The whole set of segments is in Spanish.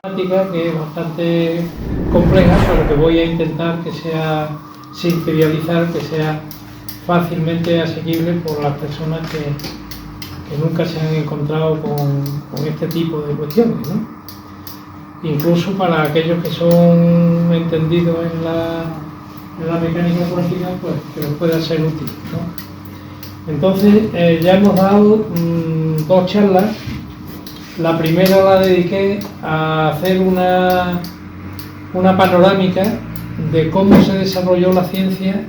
Que es bastante compleja, pero que voy a intentar que sea sinterializar, que sea fácilmente asequible por las personas que nunca se han encontrado con este tipo de cuestiones, ¿no? Incluso para aquellos que son entendidos en la mecánica cuántica, pues que les pueda ser útil, ¿no? Entonces ya hemos dado dos charlas. La primera la dediqué a hacer una panorámica de cómo se desarrolló la ciencia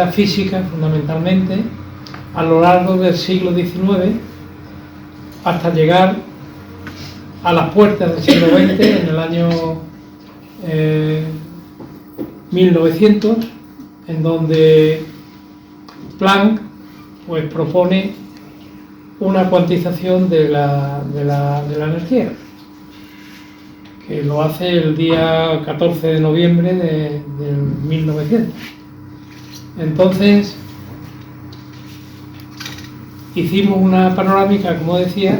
física fundamentalmente, a lo largo del siglo XIX, hasta llegar a las puertas del siglo XX, en el año 1900, en donde Planck pues propone una cuantización de la energía, que lo hace el día 14 de noviembre de 1900. Entonces hicimos una panorámica, como decía,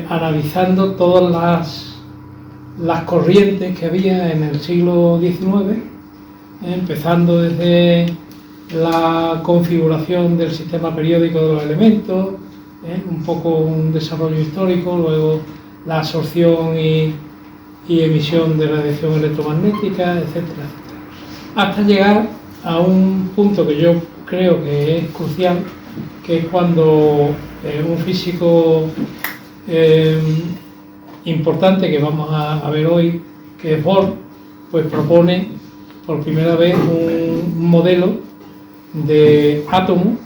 analizando todas las corrientes que había en el siglo XIX, empezando desde la configuración del sistema periódico de los elementos, un poco un desarrollo histórico, luego la absorción y emisión de radiación electromagnética, etcétera, hasta llegar a un punto que yo creo que es crucial, que es cuando un físico importante que vamos a ver hoy, que es Bohr, pues propone por primera vez un modelo de átomo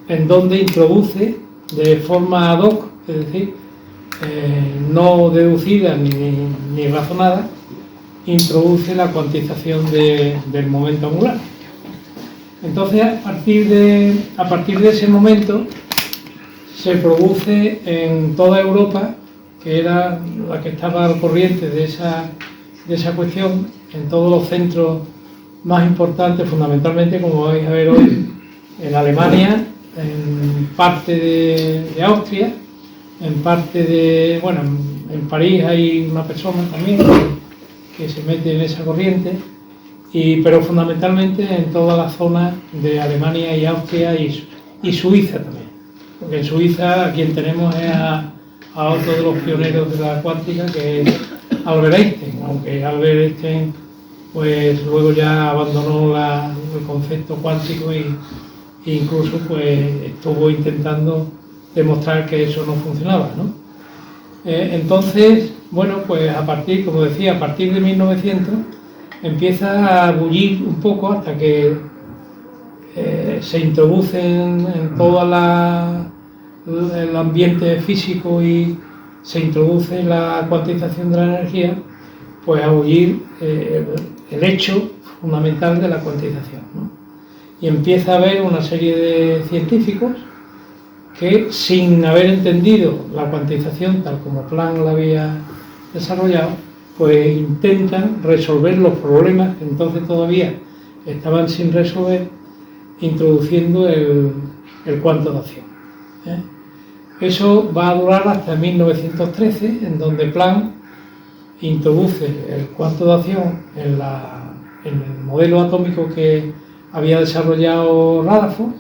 en donde introduce de forma ad hoc, es decir, no deducida ni razonada, introduce la cuantización del momento angular. Entonces, a partir de ese momento se produce en toda Europa, que era la que estaba al corriente de esa cuestión, en todos los centros más importantes, fundamentalmente, como vais a ver hoy, en Alemania, en parte de Austria, en parte en París hay una persona también que se mete en esa corriente, pero fundamentalmente en toda la zona de Alemania y Austria y Suiza también, porque en Suiza a quien tenemos es a otro de los pioneros de la cuántica, que es Albert Einstein, aunque Albert Einstein pues luego ya abandonó el concepto cuántico e incluso pues estuvo intentando demostrar que eso no funcionaba, ¿no? Entonces, bueno, pues como decía, a partir de 1900 empieza a bullir un poco hasta que se introduce en todo el ambiente físico y se introduce la cuantización de la energía, pues a bullir el hecho fundamental de la cuantización, ¿no? Y empieza a haber una serie de científicos que, sin haber entendido la cuantización tal como Planck la había desarrollado, pues intentan resolver los problemas que entonces todavía estaban sin resolver, introduciendo el cuanto de acción, ¿eh? Eso va a durar hasta 1913, en donde Planck introduce el cuanto de acción en el modelo atómico que había desarrollado Rutherford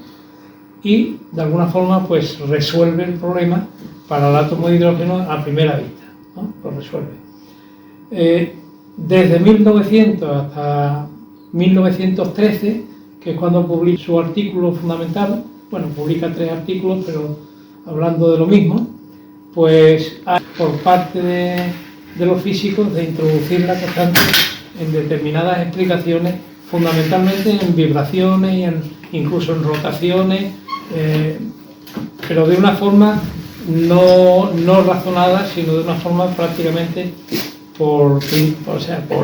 y de alguna forma pues resuelve el problema para el átomo de hidrógeno a primera vista, ¿no? Lo resuelve. Desde 1900 hasta 1913, que es cuando publica su artículo fundamental, publica 3 artículos, pero hablando de lo mismo, pues hay por parte de los físicos de introducir la constante en determinadas explicaciones, fundamentalmente en vibraciones y incluso en rotaciones, pero de una forma no razonada, sino de una forma prácticamente por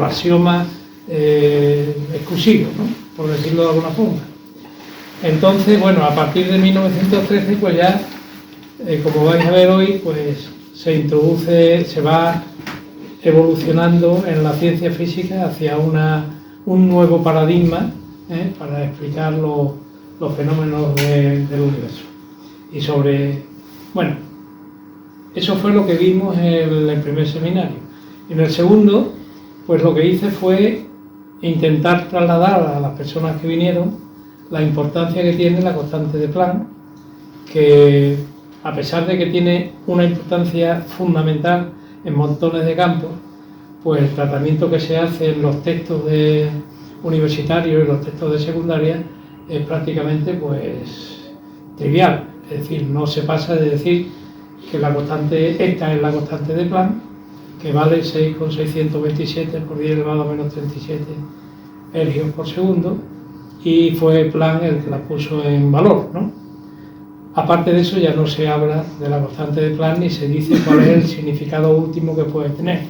axiomas exclusivos, ¿no? Por decirlo de alguna forma. Entonces, a partir de 1913, pues ya, como vais a ver hoy, pues se va evolucionando en la ciencia física hacia un nuevo paradigma, para explicar los fenómenos del universo. Y Eso fue lo que vimos en el primer seminario. En el segundo, pues lo que hice fue intentar trasladar a las personas que vinieron la importancia que tiene la constante de Planck, que a pesar de que tiene una importancia fundamental en montones de campos, pues el tratamiento que se hace en los textos universitarios y los textos de secundaria es prácticamente pues trivial, es decir, no se pasa de decir que la constante, esta es la constante de Planck, que vale 6,627 por 10 elevado a menos 37 ergios por segundo, y fue Planck el que la puso en valor, ¿no? Aparte de eso ya no se habla de la constante de Planck ni se dice cuál es el significado último que puede tener.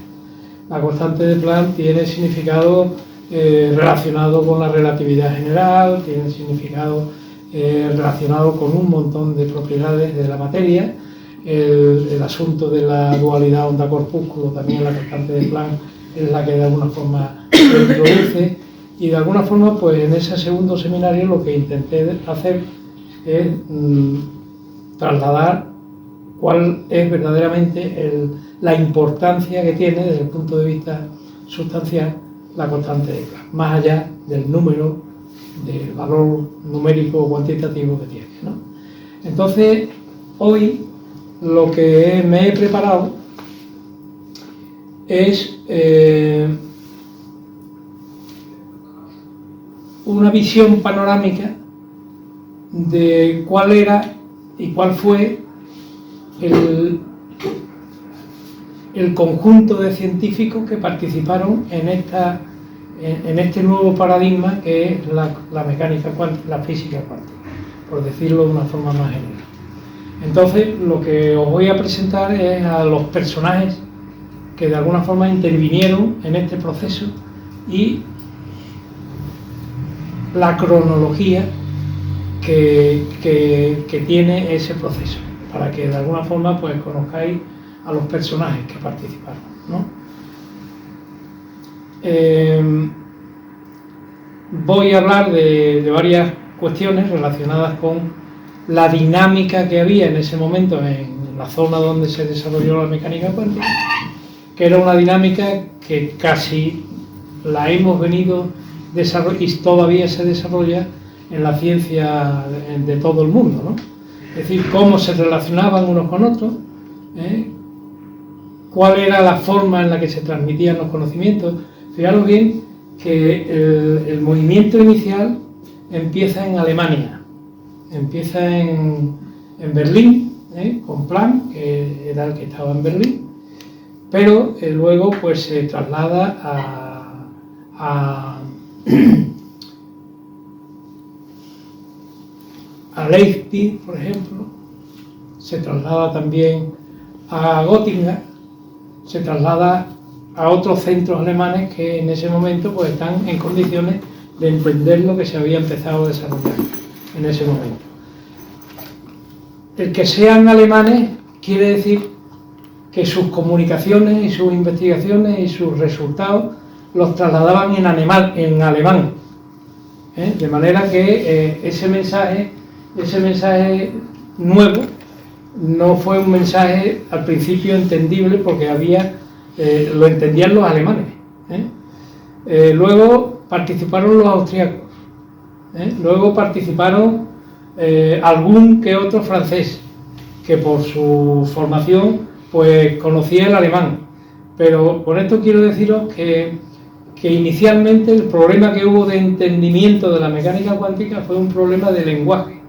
La constante de Planck tiene significado relacionado con la relatividad general, tiene significado relacionado con un montón de propiedades de la materia. El asunto de la dualidad onda-corpúsculo, también la constante de Planck es la que de alguna forma lo introduce, y de alguna forma pues en ese segundo seminario lo que intenté hacer es trasladar cuál es verdaderamente la importancia que tiene desde el punto de vista sustancial la constante de Planck, más allá del número, del valor numérico o cuantitativo que tiene, ¿no? Entonces, hoy lo que me he preparado es una visión panorámica de cuál era y cuál fue el conjunto de científicos que participaron en este nuevo paradigma que es la mecánica cuántica, la física cuántica, por decirlo de una forma más general. Entonces, lo que os voy a presentar es a los personajes que de alguna forma intervinieron en este proceso y la cronología que tiene ese proceso, para que de alguna forma pues conozcáis a los personajes que participaron, ¿no? Voy a hablar de varias cuestiones relacionadas con la dinámica que había en ese momento en la zona donde se desarrolló la mecánica cuántica, que era una dinámica que casi la hemos venido desarrollando y todavía se desarrolla en la ciencia de todo el mundo, ¿no? Es decir, cómo se relacionaban unos con otros, cuál era la forma en la que se transmitían los conocimientos. Fijaros bien que el movimiento inicial empieza en Alemania, empieza en Berlín, con Planck, que era el que estaba en Berlín, pero luego pues se traslada a Leipzig, por ejemplo, se traslada también a Göttingen, se traslada a otros centros alemanes que en ese momento pues están en condiciones de entender lo que se había empezado a desarrollar en ese momento. El que sean alemanes quiere decir que sus comunicaciones y sus investigaciones y sus resultados los trasladaban en alemán, de manera que ese mensaje nuevo no fue un mensaje al principio entendible porque lo entendían los alemanes. Luego participaron los austríacos, luego participaron algún que otro francés que por su formación pues conocía el alemán, pero con esto quiero deciros que inicialmente el problema que hubo de entendimiento de la mecánica cuántica fue un problema de lenguaje,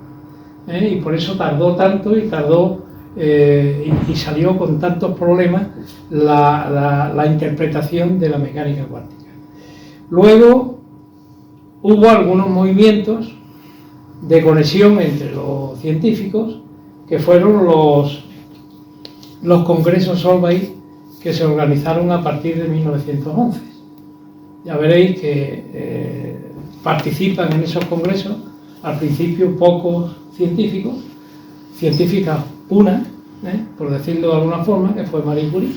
y por eso tardó tanto y salió con tantos problemas la interpretación de la mecánica cuántica. Luego hubo algunos movimientos de conexión entre los científicos que fueron los congresos Solvay que se organizaron a partir de 1911. Ya veréis que participan en esos congresos al principio pocos científicas, una, por decirlo de alguna forma, que fue Marie Curie,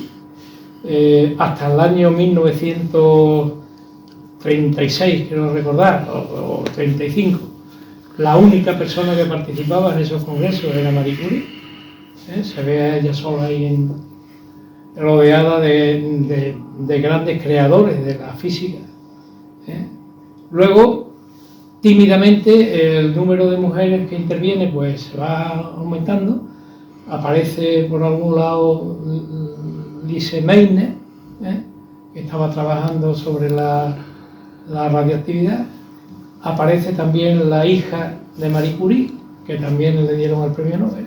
hasta el año 1936, quiero recordar, o 35. La única persona que participaba en esos congresos era Marie Curie, Se ve a ella sola ahí rodeada de grandes creadores de la física. Luego, tímidamente, el número de mujeres que interviene pues se va aumentando. Aparece por algún lado Lise Meitner, que estaba trabajando sobre la radioactividad. Aparece también la hija de Marie Curie, que también le dieron el premio Nobel.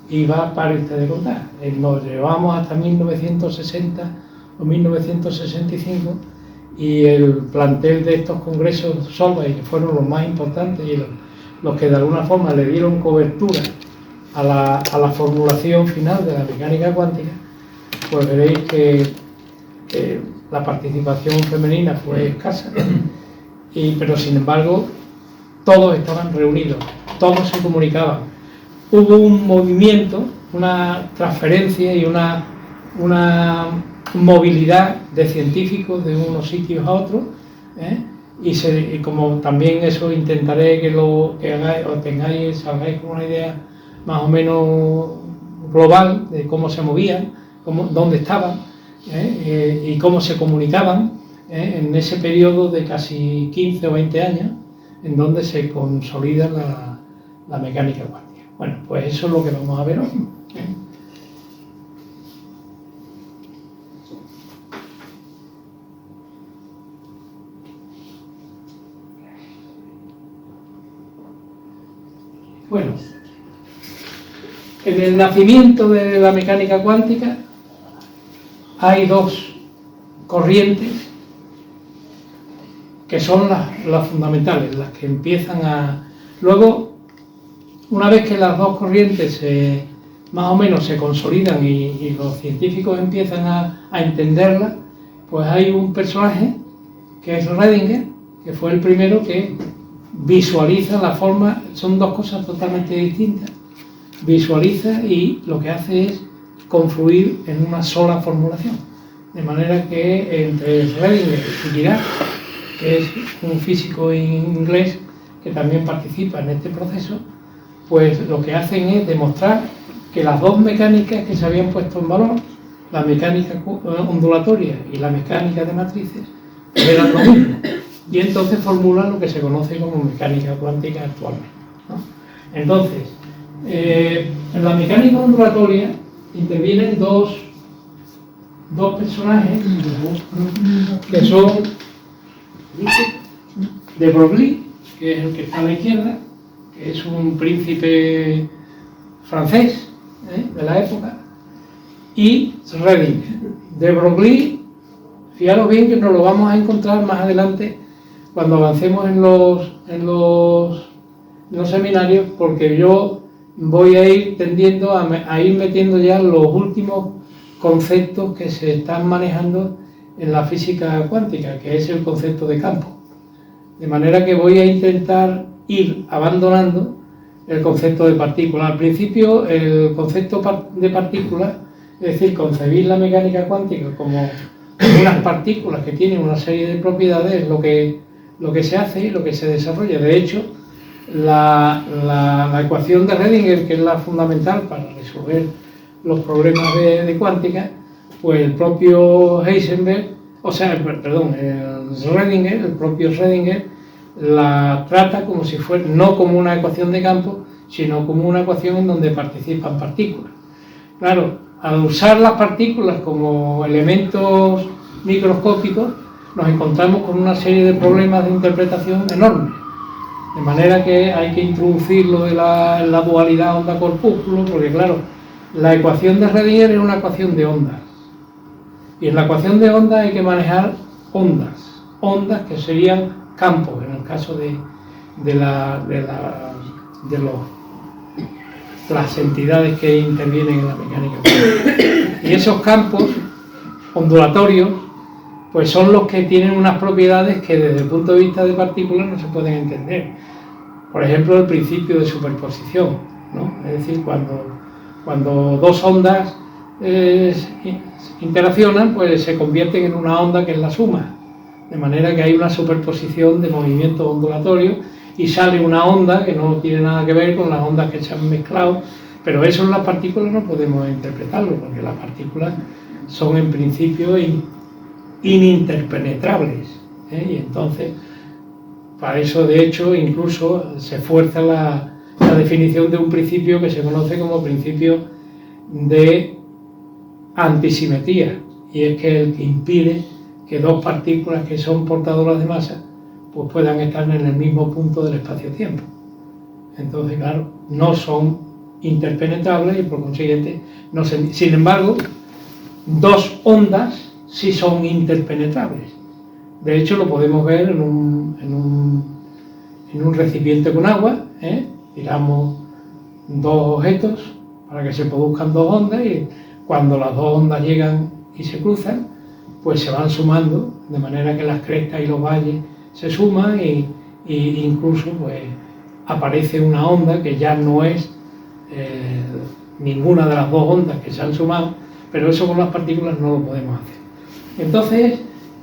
Y va para usted de contar. Nos llevamos hasta 1960 o 1965 y el plantel de estos congresos Solvay, que fueron los más importantes y los que de alguna forma le dieron cobertura a la formulación final de la mecánica cuántica, pues veréis que la participación femenina fue escasa, pero sin embargo todos estaban reunidos, todos se comunicaban. Hubo un movimiento, una transferencia y una movilidad de científicos de unos sitios a otros, y como también eso intentaré que hagáis, o salgáis con una idea más o menos global de cómo se movían, dónde estaban, y cómo se comunicaban en ese periodo de casi 15 o 20 años en donde se consolida la mecánica cuántica. Bueno, pues eso es lo que vamos a ver hoy. Bueno, en el nacimiento de la mecánica cuántica hay dos corrientes que son las fundamentales, las que empiezan a... Luego, una vez que las dos corrientes más o menos se consolidan y los científicos empiezan a entenderlas, pues hay un personaje que es Redinger, que fue el primero que visualiza la forma. Son dos cosas totalmente distintas. Visualiza y lo que hace es confluir en una sola formulación. De manera que entre Redinger y Dirac, que es un físico inglés que también participa en este proceso, pues lo que hacen es demostrar que las dos mecánicas que se habían puesto en valor, la mecánica ondulatoria y la mecánica de matrices, eran lo mismo. Y entonces formulan lo que se conoce como mecánica cuántica actualmente, ¿no? Entonces, en la mecánica ondulatoria intervienen dos personajes que son de Broglie, que es el que está a la izquierda, que es un príncipe francés de la época, y Redinger. De Broglie, fijaros bien que nos lo vamos a encontrar más adelante cuando avancemos en los seminarios, porque yo voy a ir tendiendo a ir metiendo ya los últimos conceptos que se están manejando en la física cuántica, que es el concepto de campo. De manera que voy a intentar ir abandonando el concepto de partícula. Al principio, el concepto de partícula, es decir, concebir la mecánica cuántica como unas partículas que tienen una serie de propiedades, es lo que se hace y lo que se desarrolla. De hecho, la ecuación de Redinger, que es la fundamental para resolver los problemas de cuántica, pues el propio Heisenberg, el propio Redinger la trata como si fuera, no como una ecuación de campo, sino como una ecuación en donde participan partículas. Claro, al usar las partículas como elementos microscópicos, nos encontramos con una serie de problemas de interpretación enormes. De manera que hay que introducir lo de la dualidad onda-corpúsculo, porque claro, la ecuación de Redinger es una ecuación de ondas. Y en la ecuación de ondas hay que manejar ondas que serían campos, en el caso de las entidades que intervienen en la mecánica cuántica. Y esos campos ondulatorios, pues son los que tienen unas propiedades que desde el punto de vista de partículas no se pueden entender. Por ejemplo, el principio de superposición, ¿no? Es decir, cuando dos ondas interaccionan, pues se convierten en una onda que es la suma. De manera que hay una superposición de movimientos ondulatorios y sale una onda que no tiene nada que ver con las ondas que se han mezclado Pero eso en las partículas no podemos interpretarlo, porque las partículas son en principio ininterpenetrables, ¿eh? Y entonces, para eso de hecho incluso se fuerza la definición de un principio que se conoce como principio de antisimetría, y es que el que impide que dos partículas que son portadoras de masa pues puedan estar en el mismo punto del espacio-tiempo. Entonces, claro, no son interpenetrables y por consiguiente no se... Sin embargo, dos ondas sí son interpenetrables. De hecho, lo podemos ver en un recipiente con agua, ¿eh? Tiramos dos objetos para que se produzcan dos ondas, y cuando las dos ondas llegan y se cruzan, pues se van sumando, de manera que las crestas y los valles se suman y incluso pues aparece una onda que ya no es ninguna de las dos ondas que se han sumado, pero eso con las partículas no lo podemos hacer. Entonces,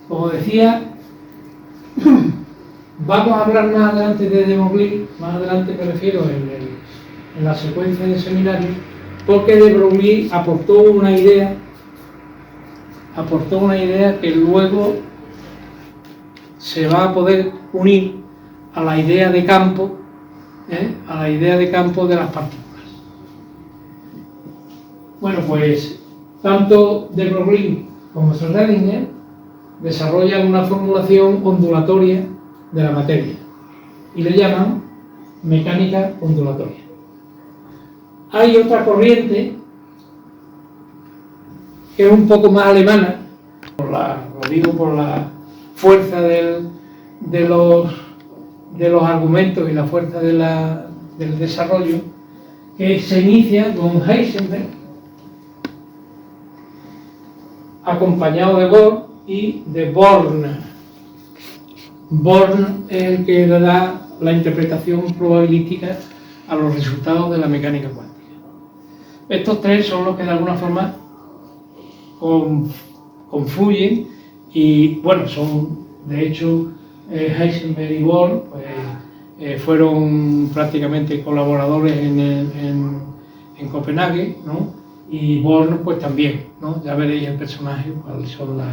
como decía, vamos a hablar más adelante de De Broglie, más adelante me refiero en la secuencia de seminarios, porque De Broglie aportó una idea que luego se va a poder unir a la idea de campo, a la idea de campo de las partículas. Bueno, pues tanto De Broglie como Schrödinger desarrollan una formulación ondulatoria de la materia y le llaman mecánica ondulatoria. Hay otra corriente que es un poco más alemana, lo digo por la fuerza de los argumentos y la fuerza del desarrollo, que se inicia con Heisenberg, acompañado de Bohr y de Born. Born es el que da la interpretación probabilística a los resultados de la mecánica cuántica. Estos tres son los que de alguna forma confluyen y, bueno, son, de hecho, Heisenberg y Bohr pues, fueron prácticamente colaboradores en Copenhague, ¿no? Y Born pues también, ¿no? Ya veréis el personaje cuáles son las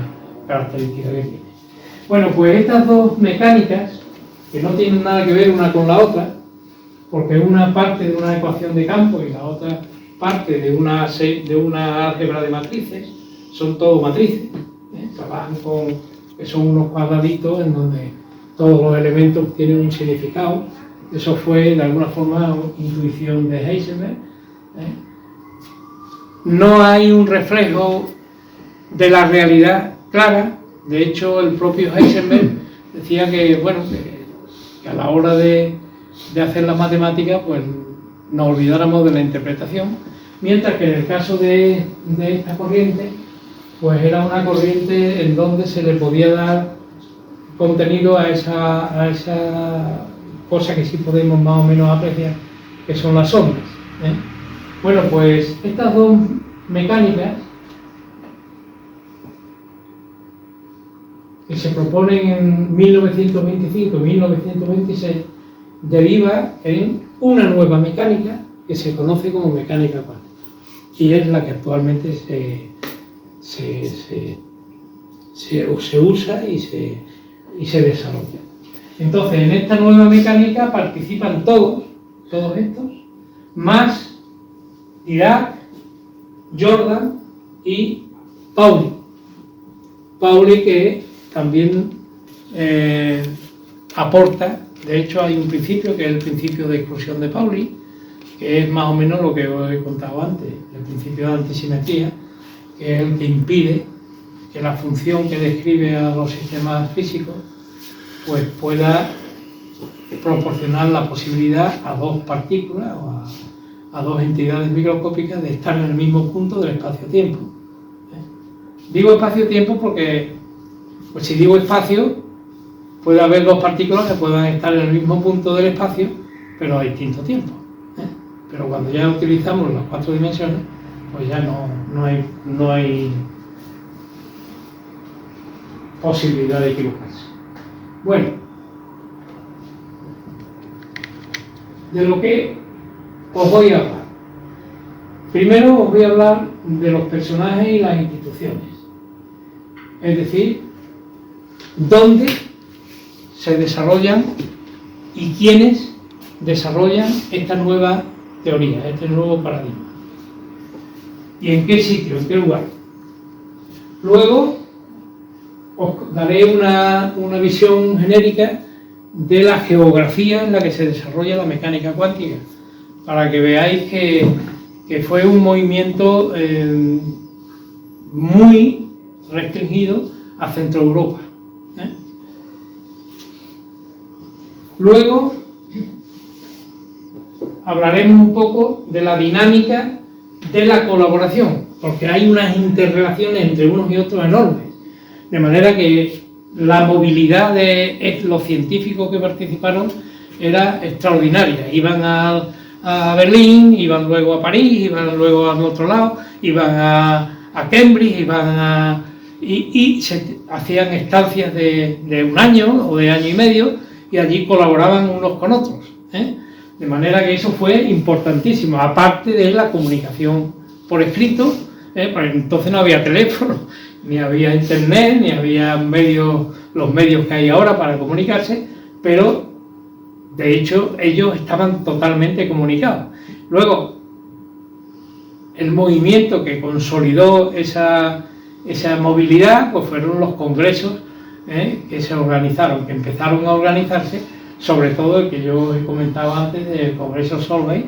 características que tiene. Bueno, pues estas dos mecánicas, que no tienen nada que ver una con la otra, porque una parte de una ecuación de campo y la otra parte de una álgebra de matrices, son todo matrices, trabajan con, que son unos cuadraditos en donde todos los elementos tienen un significado. Eso fue de alguna forma intuición de Heisenberg. No hay un reflejo de la realidad clara. De hecho, el propio Heisenberg decía que, bueno, que a la hora de hacer la matemática, pues nos olvidáramos de la interpretación, mientras que en el caso de esta corriente, pues era una corriente en donde se le podía dar contenido a esa cosa que sí podemos más o menos apreciar, que son las ondas. Bueno, pues estas dos mecánicas que se proponen en 1925 y 1926 deriva en una nueva mecánica que se conoce como mecánica cuántica, y es la que actualmente se usa y se desarrolla. Entonces, en esta nueva mecánica participan todos estos, más Dirac, Jordan y Pauli. Pauli que también aporta, de hecho hay un principio que es el principio de exclusión de Pauli, que es más o menos lo que os he contado antes, el principio de antisimetría, que es el que impide que la función que describe a los sistemas físicos pues pueda proporcionar la posibilidad a dos partículas o a dos entidades microscópicas de estar en el mismo punto del espacio-tiempo. Digo espacio-tiempo porque, pues si digo espacio, puede haber dos partículas que puedan estar en el mismo punto del espacio, pero a distinto tiempo. Pero cuando ya utilizamos las cuatro dimensiones, pues ya no hay posibilidad de equivocarse. Bueno, de lo que os voy a hablar Primero os voy a hablar de los personajes y las instituciones, es decir, dónde se desarrollan y quiénes desarrollan esta nueva teoría, este nuevo paradigma. ¿Y en qué sitio, en qué lugar? Luego os daré una visión genérica de la geografía en la que se desarrolla la mecánica cuántica, para que veáis que fue un movimiento muy restringido a Centro Europa. Luego hablaremos un poco de la dinámica de la colaboración, porque hay unas interrelaciones entre unos y otros enormes, de manera que la movilidad de los científicos que participaron era extraordinaria. Iban a Berlín, iban luego a París, iban luego al otro lado, iban a Cambridge, y se hacían estancias de un año o de año y medio, y allí colaboraban unos con otros, de manera que eso fue importantísimo, aparte de la comunicación por escrito, pues entonces no había teléfono, ni había internet, ni había los medios que hay ahora para comunicarse, pero de hecho ellos estaban totalmente comunicados. Luego, el movimiento que consolidó esa movilidad, pues fueron los congresos que se organizaron, que empezaron a organizarse, sobre todo el que yo he comentado antes del Congreso Solvay,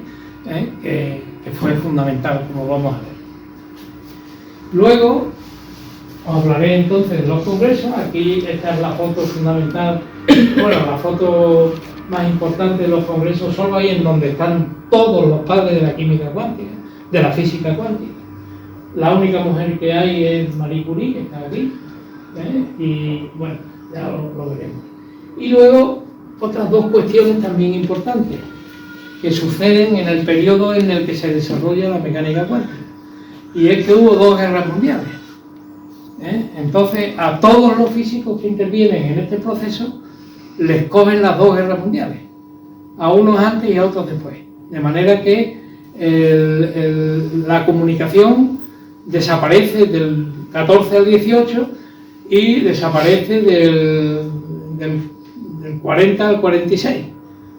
que fue fundamental, como vamos a ver. Luego os hablaré entonces de los congresos. Aquí esta es la foto fundamental, bueno, la foto más importante de los congresos Solvay, en donde están todos los padres de la química cuántica, de la física cuántica. La única mujer que hay es Marie Curie, que está aquí, y bueno, ya lo veremos. Y luego otras dos cuestiones también importantes que suceden en el periodo en el que se desarrolla la mecánica cuántica, y es que hubo dos guerras mundiales. Entonces, a todos los físicos que intervienen en este proceso les cogen las dos guerras mundiales, a unos antes y a otros después, de manera que la comunicación desaparece del 14 al 18 y desaparece del 40 al 46,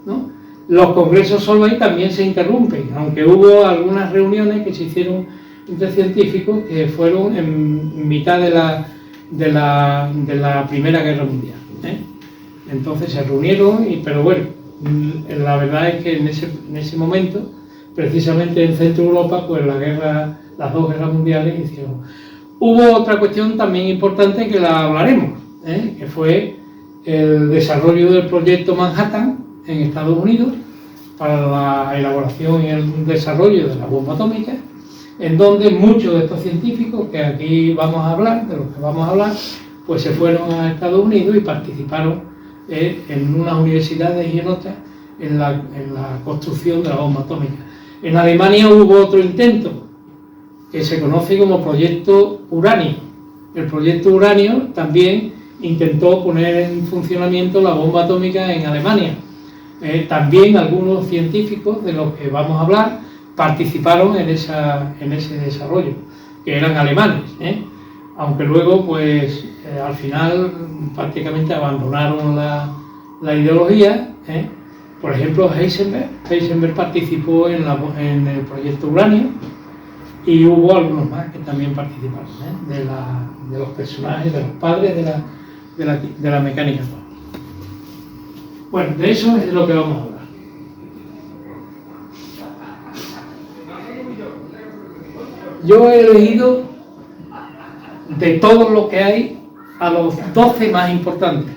¿no? Los congresos Solvay también se interrumpen, aunque hubo algunas reuniones que se hicieron entre científicos que fueron en mitad de la Primera Guerra Mundial. Entonces se reunieron, pero bueno, la verdad es que en ese momento, precisamente en Centro Europa, pues las dos guerras mundiales hicieron. Hubo otra cuestión también importante que la hablaremos, que fue el desarrollo del proyecto Manhattan en Estados Unidos para la elaboración y el desarrollo de la bomba atómica, en donde muchos de estos científicos que aquí vamos a hablar, de los que vamos a hablar, pues se fueron a Estados Unidos y participaron en unas universidades y en otras en la construcción de la bomba atómica. En Alemania hubo otro intento que se conoce como Proyecto Uranio. El Proyecto Uranio también intentó poner en funcionamiento la bomba atómica en Alemania. También algunos científicos de los que vamos a hablar participaron en ese desarrollo, que eran alemanes, aunque luego pues al final prácticamente abandonaron la ideología. Por ejemplo, Heisenberg participó en el proyecto Uranio, y hubo algunos más que también participaron, de los personajes, de los padres de la mecánica cuántica. Bueno, de eso es de lo que vamos a hablar. Yo he elegido de todos los que hay a los 12 más importantes,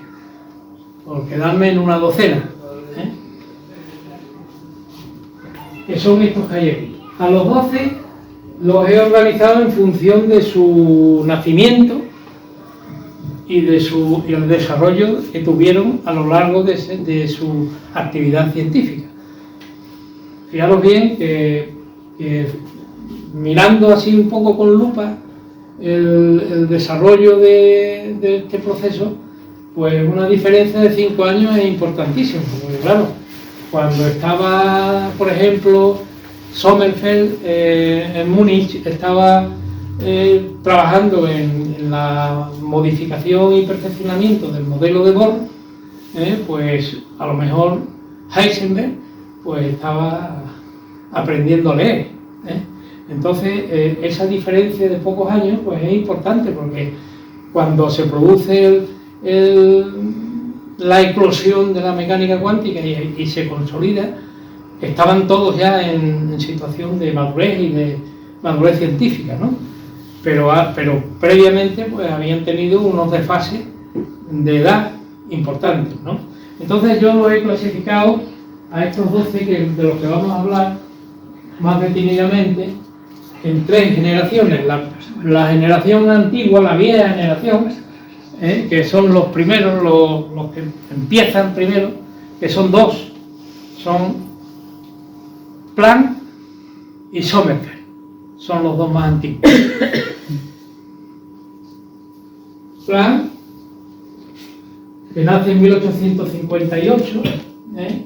por quedarme en una docena, que son estos que hay aquí. A los 12 los he organizado en función de su nacimiento y el desarrollo que tuvieron a lo largo de su actividad científica. Fijaros bien que mirando así un poco con lupa el desarrollo de este proceso, pues una diferencia de 5 años es importantísima, porque claro, cuando estaba, por ejemplo, Sommerfeld en Múnich estaba trabajando en la modificación y perfeccionamiento del modelo de Bohr, pues a lo mejor Heisenberg pues estaba aprendiendo a leer. Entonces, esa diferencia de pocos años pues es importante, porque cuando se produce la eclosión de la mecánica cuántica y se consolida, estaban todos ya en situación de madurez y de madurez científica, ¿no? Pero previamente pues habían tenido unos desfases de edad importantes, ¿no? Entonces yo lo he clasificado a estos 12 de los que vamos a hablar más detenidamente en 3 generaciones. La generación antigua, la vieja generación, que son los primeros, los que empiezan primero, que son 2, son Planck y Sommerfeld, son los 2 más antiguos. Planck, que nace en 1858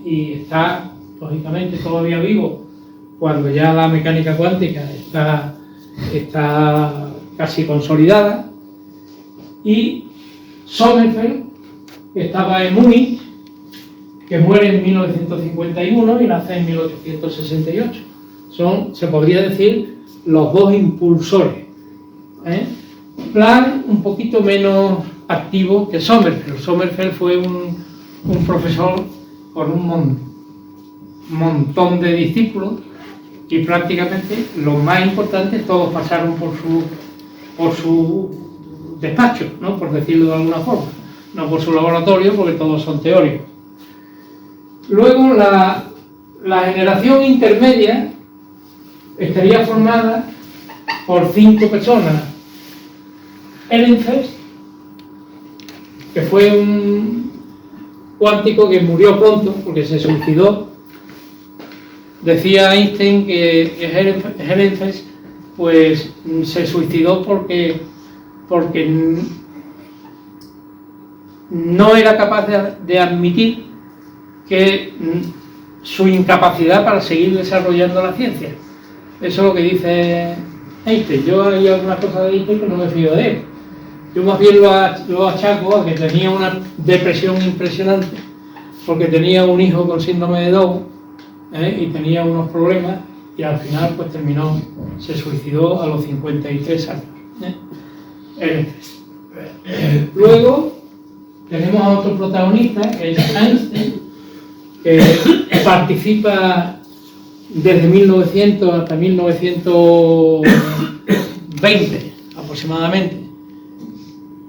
y está, lógicamente, todavía vivo cuando ya la mecánica cuántica está casi consolidada, y Sommerfeld, que estaba en Múnich, que muere en 1951 y nace en 1868. Son, se podría decir, los 2 impulsores. Planck un poquito menos activo que Sommerfeld. Sommerfeld fue un profesor con un montón de discípulos, y prácticamente los más importantes todos pasaron por su despacho, ¿no? Por decirlo de alguna forma, no por su laboratorio, porque todos son teóricos. Luego la generación intermedia estaría formada por 5 personas. Ehrenfest, que fue un cuántico que murió pronto porque se suicidó. Decía Einstein que Ehrenfest pues se suicidó porque no era capaz de admitir que su incapacidad para seguir desarrollando la ciencia. Eso es lo que dice Einstein. Yo hay algunas cosas de Einstein que no me fío de él. Yo más bien lo achaco a que tenía una depresión impresionante, porque tenía un hijo con síndrome de Down, y tenía unos problemas, y al final pues se suicidó a los 53 años. Luego tenemos a otro protagonista, que es Einstein, que participa desde 1900 hasta 1920 aproximadamente.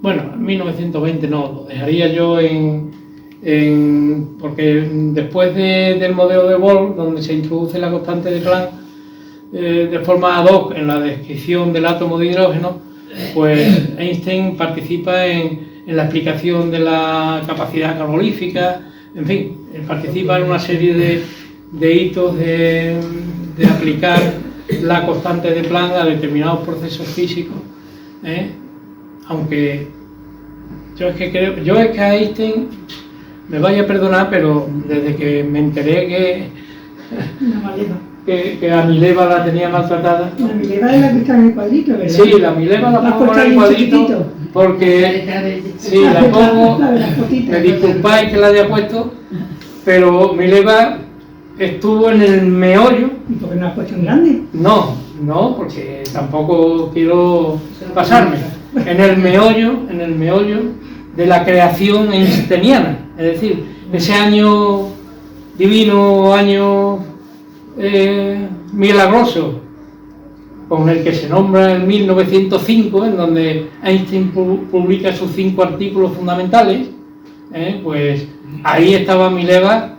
Bueno, 1920 no, lo dejaría yo porque después del modelo de Bohr, donde se introduce la constante de Planck de forma ad hoc en la descripción del átomo de hidrógeno, pues Einstein participa en la explicación de la capacidad calorífica, en fin, participa en una serie de hitos de aplicar la constante de Planck a determinados procesos físicos, aunque yo es que a Einstein, me vaya a perdonar, pero desde que me enteré que a Mileva la tenía maltratada. La Mileva es la que está en el cuadrito, ¿verdad? Sí, la Mileva la pongo en el cuadrito porque sí, la pongo, me disculpáis que la haya puesto, pero Mileva estuvo en el meollo. ¿Y por qué no la has puesto en grande? No, porque tampoco quiero pasarme. En el meollo de la creación einsteiniana, es decir, ese año divino, año milagroso, con el que se nombra el 1905, en donde Einstein publica sus 5 artículos fundamentales, pues ahí estaba Mileva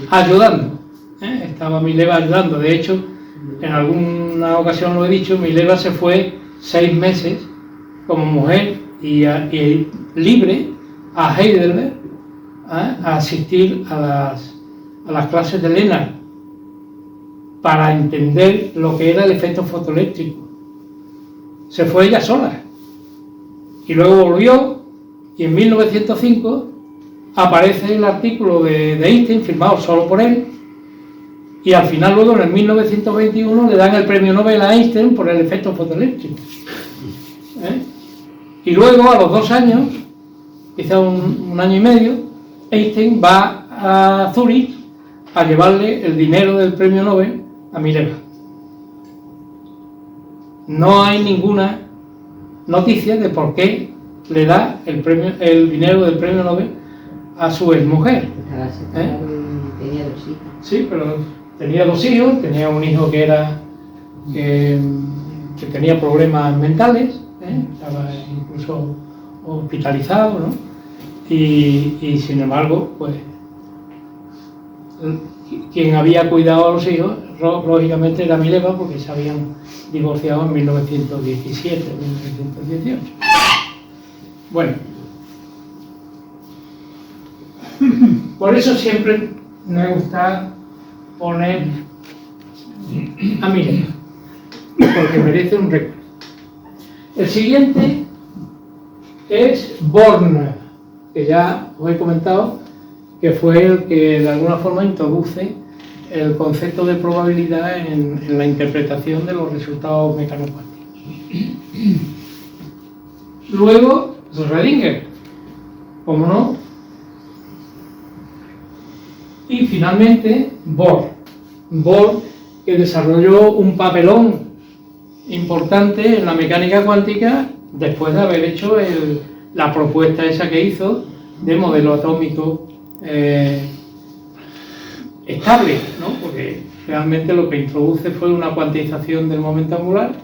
ayudando. Estaba Mileva ayudando. De hecho, en alguna ocasión lo he dicho, Mileva se fue 6 meses como mujer y libre a Heidelberg a asistir a las clases de Lennart para entender lo que era el efecto fotoeléctrico. Se fue ella sola y luego volvió, y en 1905 aparece el artículo de Einstein firmado solo por él, Y al final luego en el 1921 le dan el premio Nobel a Einstein por el efecto fotoeléctrico. Y luego a los 2 años, quizá un año y medio, Einstein va a Zúrich a llevarle el dinero del premio Nobel a Mileva. No hay ninguna noticia de por qué le da el dinero del premio Nobel a su exmujer. Tenía 2 hijos. Sí, pero tenía 2 hijos, tenía un hijo que tenía problemas mentales, estaba incluso hospitalizado, ¿no? Y sin embargo, pues quien había cuidado a los hijos, lógicamente era Mileva, porque se habían divorciado en 1917, 1918. Bueno, por eso siempre me gusta poner a Mileva, porque merece un recuerdo. El siguiente es Born, que ya os he comentado que fue el que de alguna forma introduce el concepto de probabilidad en la interpretación de los resultados mecanocuánticos. Luego, Schrödinger, ¿cómo no? Y finalmente, Bohr. Bohr, que desarrolló un papelón importante en la mecánica cuántica después de haber hecho la propuesta esa que hizo de modelo atómico estable, ¿no? Porque realmente lo que introduce fue una cuantización del momento angular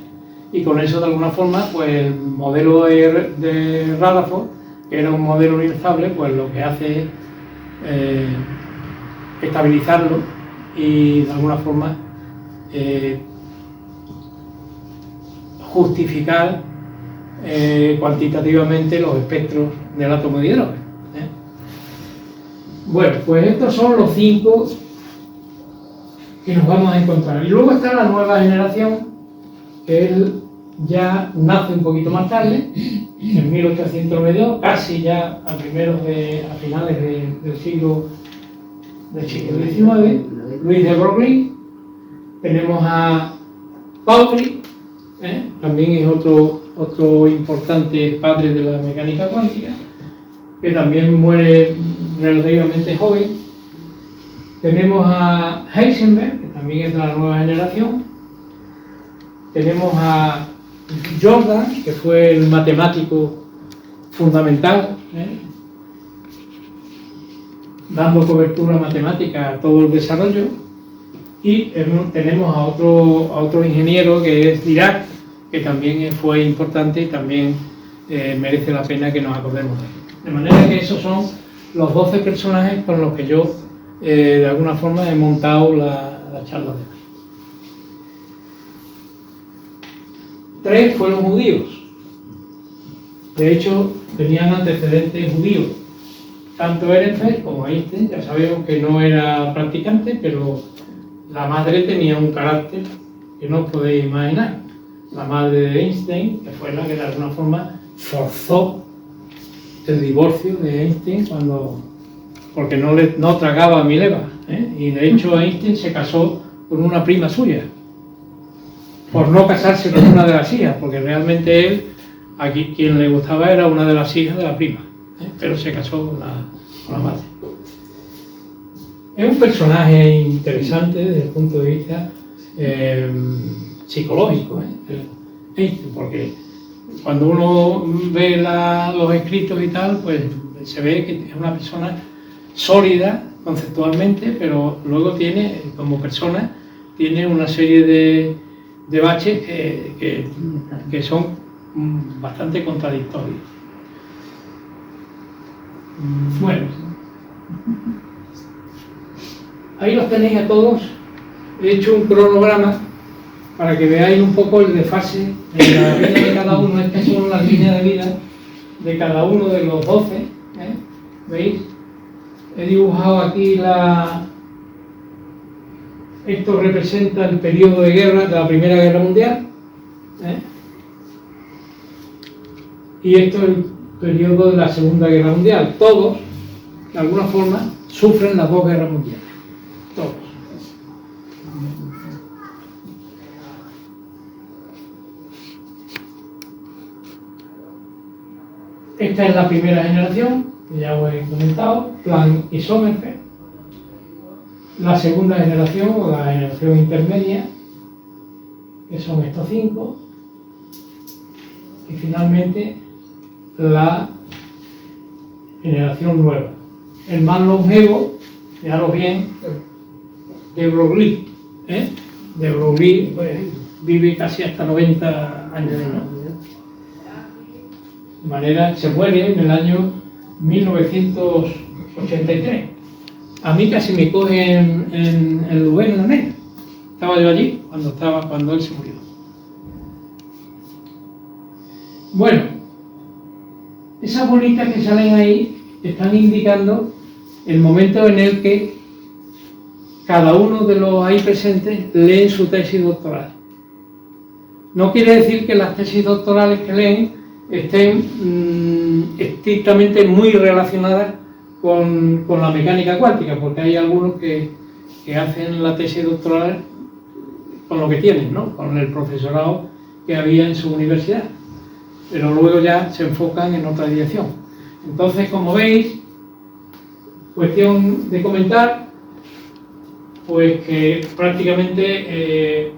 y con eso de alguna forma pues el modelo de Rutherford, que era un modelo inestable, pues lo que hace es estabilizarlo y de alguna forma justificar cuantitativamente los espectros del átomo de hidrógeno. Bueno, pues estos son los 5 que nos vamos a encontrar. Y luego está la nueva generación, que él ya nace un poquito más tarde, en 1892, casi ya a finales del siglo XIX, Luis de Broglie. Tenemos a Pauli, también es otro importante padre de la mecánica cuántica, que también muere relativamente joven. Tenemos a Heisenberg, que también es de la nueva generación. Tenemos a Jordan, que fue el matemático fundamental, dando cobertura matemática a todo el desarrollo. Y tenemos a otro ingeniero que es Dirac, que también fue importante y también merece la pena que nos acordemos de él. De manera que esos son los 12 personajes con los que yo de alguna forma he montado la charla de hoy. 3 fueron judíos. De hecho, tenían antecedentes judíos. Tanto Ehrenfeld como Einstein, ya sabemos que no era practicante, pero la madre tenía un carácter que no os podéis imaginar. La madre de Einstein, que fue la que de alguna forma forzó el divorcio de Einstein porque no tragaba a Mileva, y de hecho Einstein se casó con una prima suya, por no casarse con una de las hijas, porque realmente él, aquí quien le gustaba era una de las hijas de la prima, pero se casó con la madre. Es un personaje interesante desde el punto de vista psicológico, porque cuando uno ve los escritos y tal, pues se ve que es una persona sólida conceptualmente, pero luego como persona, tiene una serie de baches que son bastante contradictorios. Bueno, ahí los tenéis a todos. He hecho un cronograma para que veáis un poco el desfase de la vida de cada uno. Estas son las líneas de vida de cada uno de los 12. ¿Veis? He dibujado aquí esto representa el periodo de guerra de la Primera Guerra Mundial, y esto es el periodo de la Segunda Guerra Mundial. Todos, de alguna forma, sufren las 2 guerras mundiales. Todos. Esta es la primera generación, que ya os he comentado, Planck y Sommerfeld. La segunda generación, o la generación intermedia, que son estos 5. Y finalmente, la generación nueva. El más longevo, fijaros bien, de Broglie. De Broglie, pues, vive casi hasta 90 años de edad. De manera, se muere en el año 1983. A mí casi me coge en el Louvain la Negra. Estaba yo allí cuando él se murió. Bueno, esas bolitas que salen ahí están indicando el momento en el que cada uno de los ahí presentes leen su tesis doctoral. No quiere decir que las tesis doctorales que leen estén estrictamente muy relacionadas con la mecánica cuántica, porque hay algunos que hacen la tesis doctoral con lo que tienen, ¿no? Con el profesorado que había en su universidad, pero luego ya se enfocan en otra dirección. Entonces, como veis, cuestión de comentar, pues que prácticamente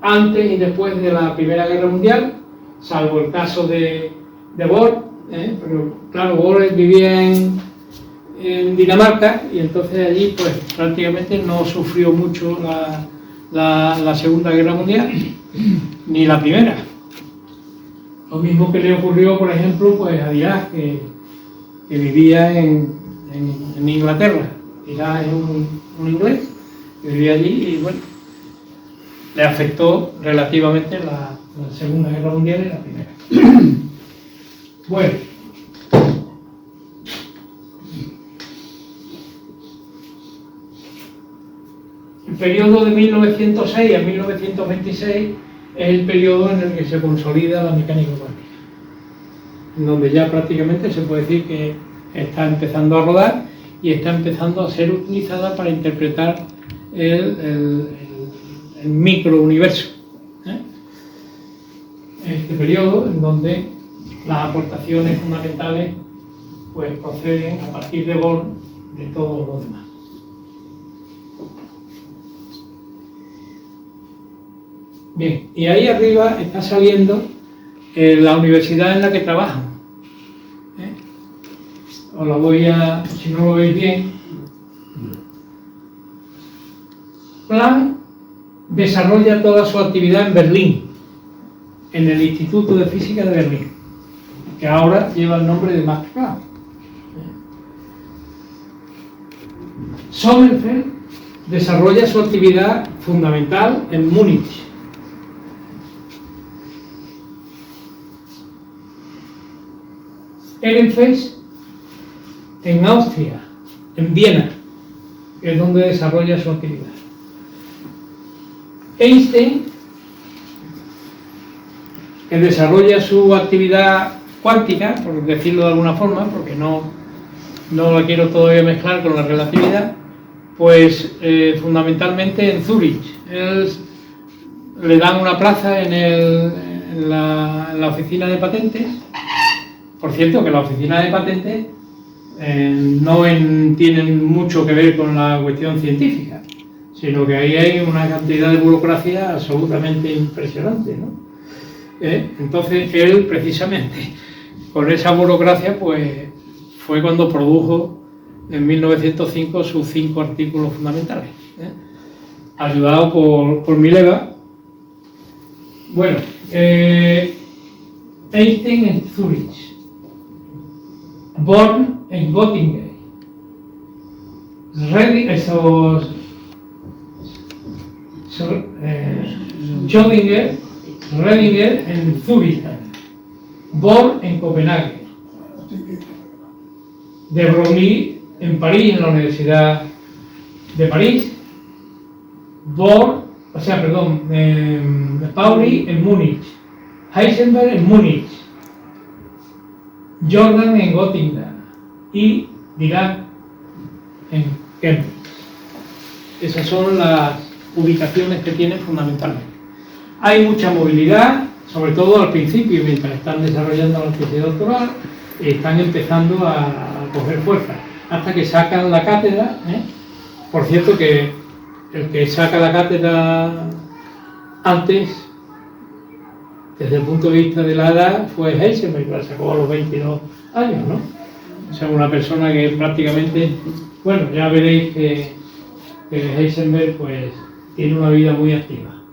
antes y después de la Primera Guerra Mundial, salvo el caso de Bohr, pero claro, Bohr vivía en Dinamarca y entonces allí pues prácticamente no sufrió mucho la Segunda Guerra Mundial, ni la Primera. Lo mismo que le ocurrió, por ejemplo, pues a Dirac, que vivía en Inglaterra. Dirac es un inglés que vivía allí y bueno, le afectó relativamente la Segunda Guerra Mundial y la Primera. Bueno, el periodo de 1906 a 1926 es el periodo en el que se consolida la mecánica cuántica, en donde ya prácticamente se puede decir que está empezando a rodar y está empezando a ser utilizada para interpretar el microuniverso. Este periodo en donde las aportaciones fundamentales pues proceden a partir de Bohr de todo lo demás. Bien, y ahí arriba está saliendo la universidad en la que trabajan. Os la voy a, si no lo veis bien. Planck desarrolla toda su actividad en Berlín, en el Instituto de Física de Berlín, que ahora lleva el nombre de Max Planck. Sommerfeld desarrolla su actividad fundamental en Múnich. Ehrenfest en Austria, en Viena, que es donde desarrolla su actividad. Einstein, que desarrolla su actividad cuántica, por decirlo de alguna forma, porque no la quiero todavía mezclar con la relatividad, pues fundamentalmente en Zúrich. Le dan una plaza en la oficina de patentes. Por cierto, que la oficina de patentes no tienen mucho que ver con la cuestión científica, sino que ahí hay una cantidad de burocracia absolutamente impresionante, ¿no? Entonces él, precisamente, con esa burocracia, pues fue cuando produjo en 1905 sus 5 artículos fundamentales, ayudado por Mileva. Bueno, Einstein en Zúrich, Born en Göttingen, Redinger en Zúrich, Bohr en Copenhague, de Broglie en París, en la Universidad de París, Pauli en Múnich, Heisenberg en Múnich, Jordan en Göttingen y Dirac en Cambridge. Esas son las ubicaciones que tienen fundamentalmente. Hay mucha movilidad, sobre todo al principio, mientras están desarrollando la tesis doctoral, están empezando a coger fuerza, hasta que sacan la cátedra. Por cierto que el que saca la cátedra antes, desde el punto de vista de la edad, fue Heisenberg, que la sacó a los 22 años, ¿no? O sea, una persona que prácticamente, bueno, ya veréis que Heisenberg pues tiene una vida muy activa.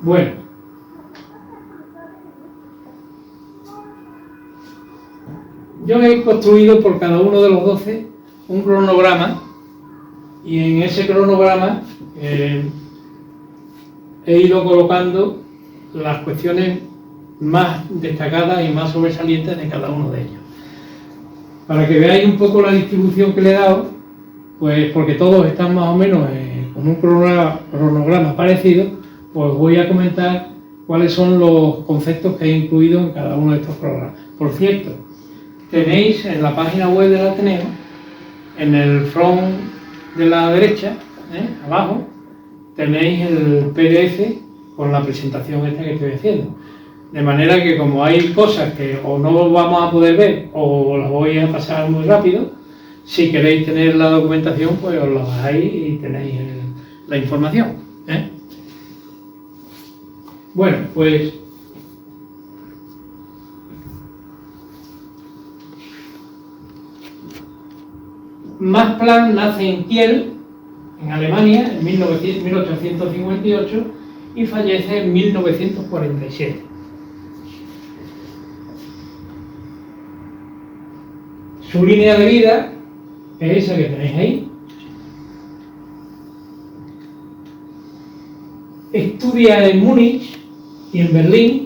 Bueno, yo he construido por cada uno de los 12 un cronograma, y en ese cronograma he ido colocando las cuestiones más destacadas y más sobresalientes de cada uno de ellos. Para que veáis un poco la distribución que le he dado, pues porque todos están más o menos con un cronograma parecido, pues voy a comentar cuáles son los conceptos que he incluido en cada uno de estos programas. Por cierto, tenéis en la página web del Ateneo, en el front de la derecha, abajo, tenéis el PDF con la presentación esta que estoy haciendo. De manera que como hay cosas que o no vamos a poder ver o las voy a pasar muy rápido, si queréis tener la documentación, pues os la bajáis y tenéis la información. Bueno, pues Max Planck nace en Kiel, en Alemania, en 1858 y fallece en 1947. Su línea de vida es esa que tenéis ahí. Estudia en Múnich y en Berlín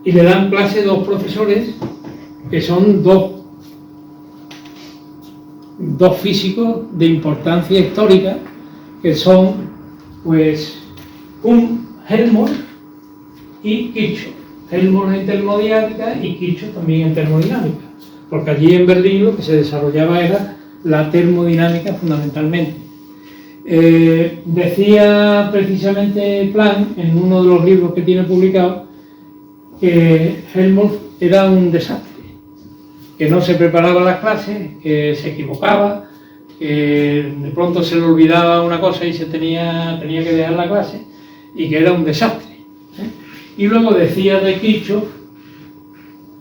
y le dan clase dos profesores que son dos físicos de importancia histórica, que son pues Helmholtz y Kirchhoff. Helmholtz en termodinámica y Kirchhoff también en termodinámica, porque allí en Berlín lo que se desarrollaba era la termodinámica fundamentalmente. Decía precisamente Planck en uno de los libros que tiene publicado que Helmholtz era un desastre, que no se preparaba las clases, que se equivocaba, que de pronto se le olvidaba una cosa y tenía que dejar la clase, y que era un desastre. Y luego decía de Kirchhoff,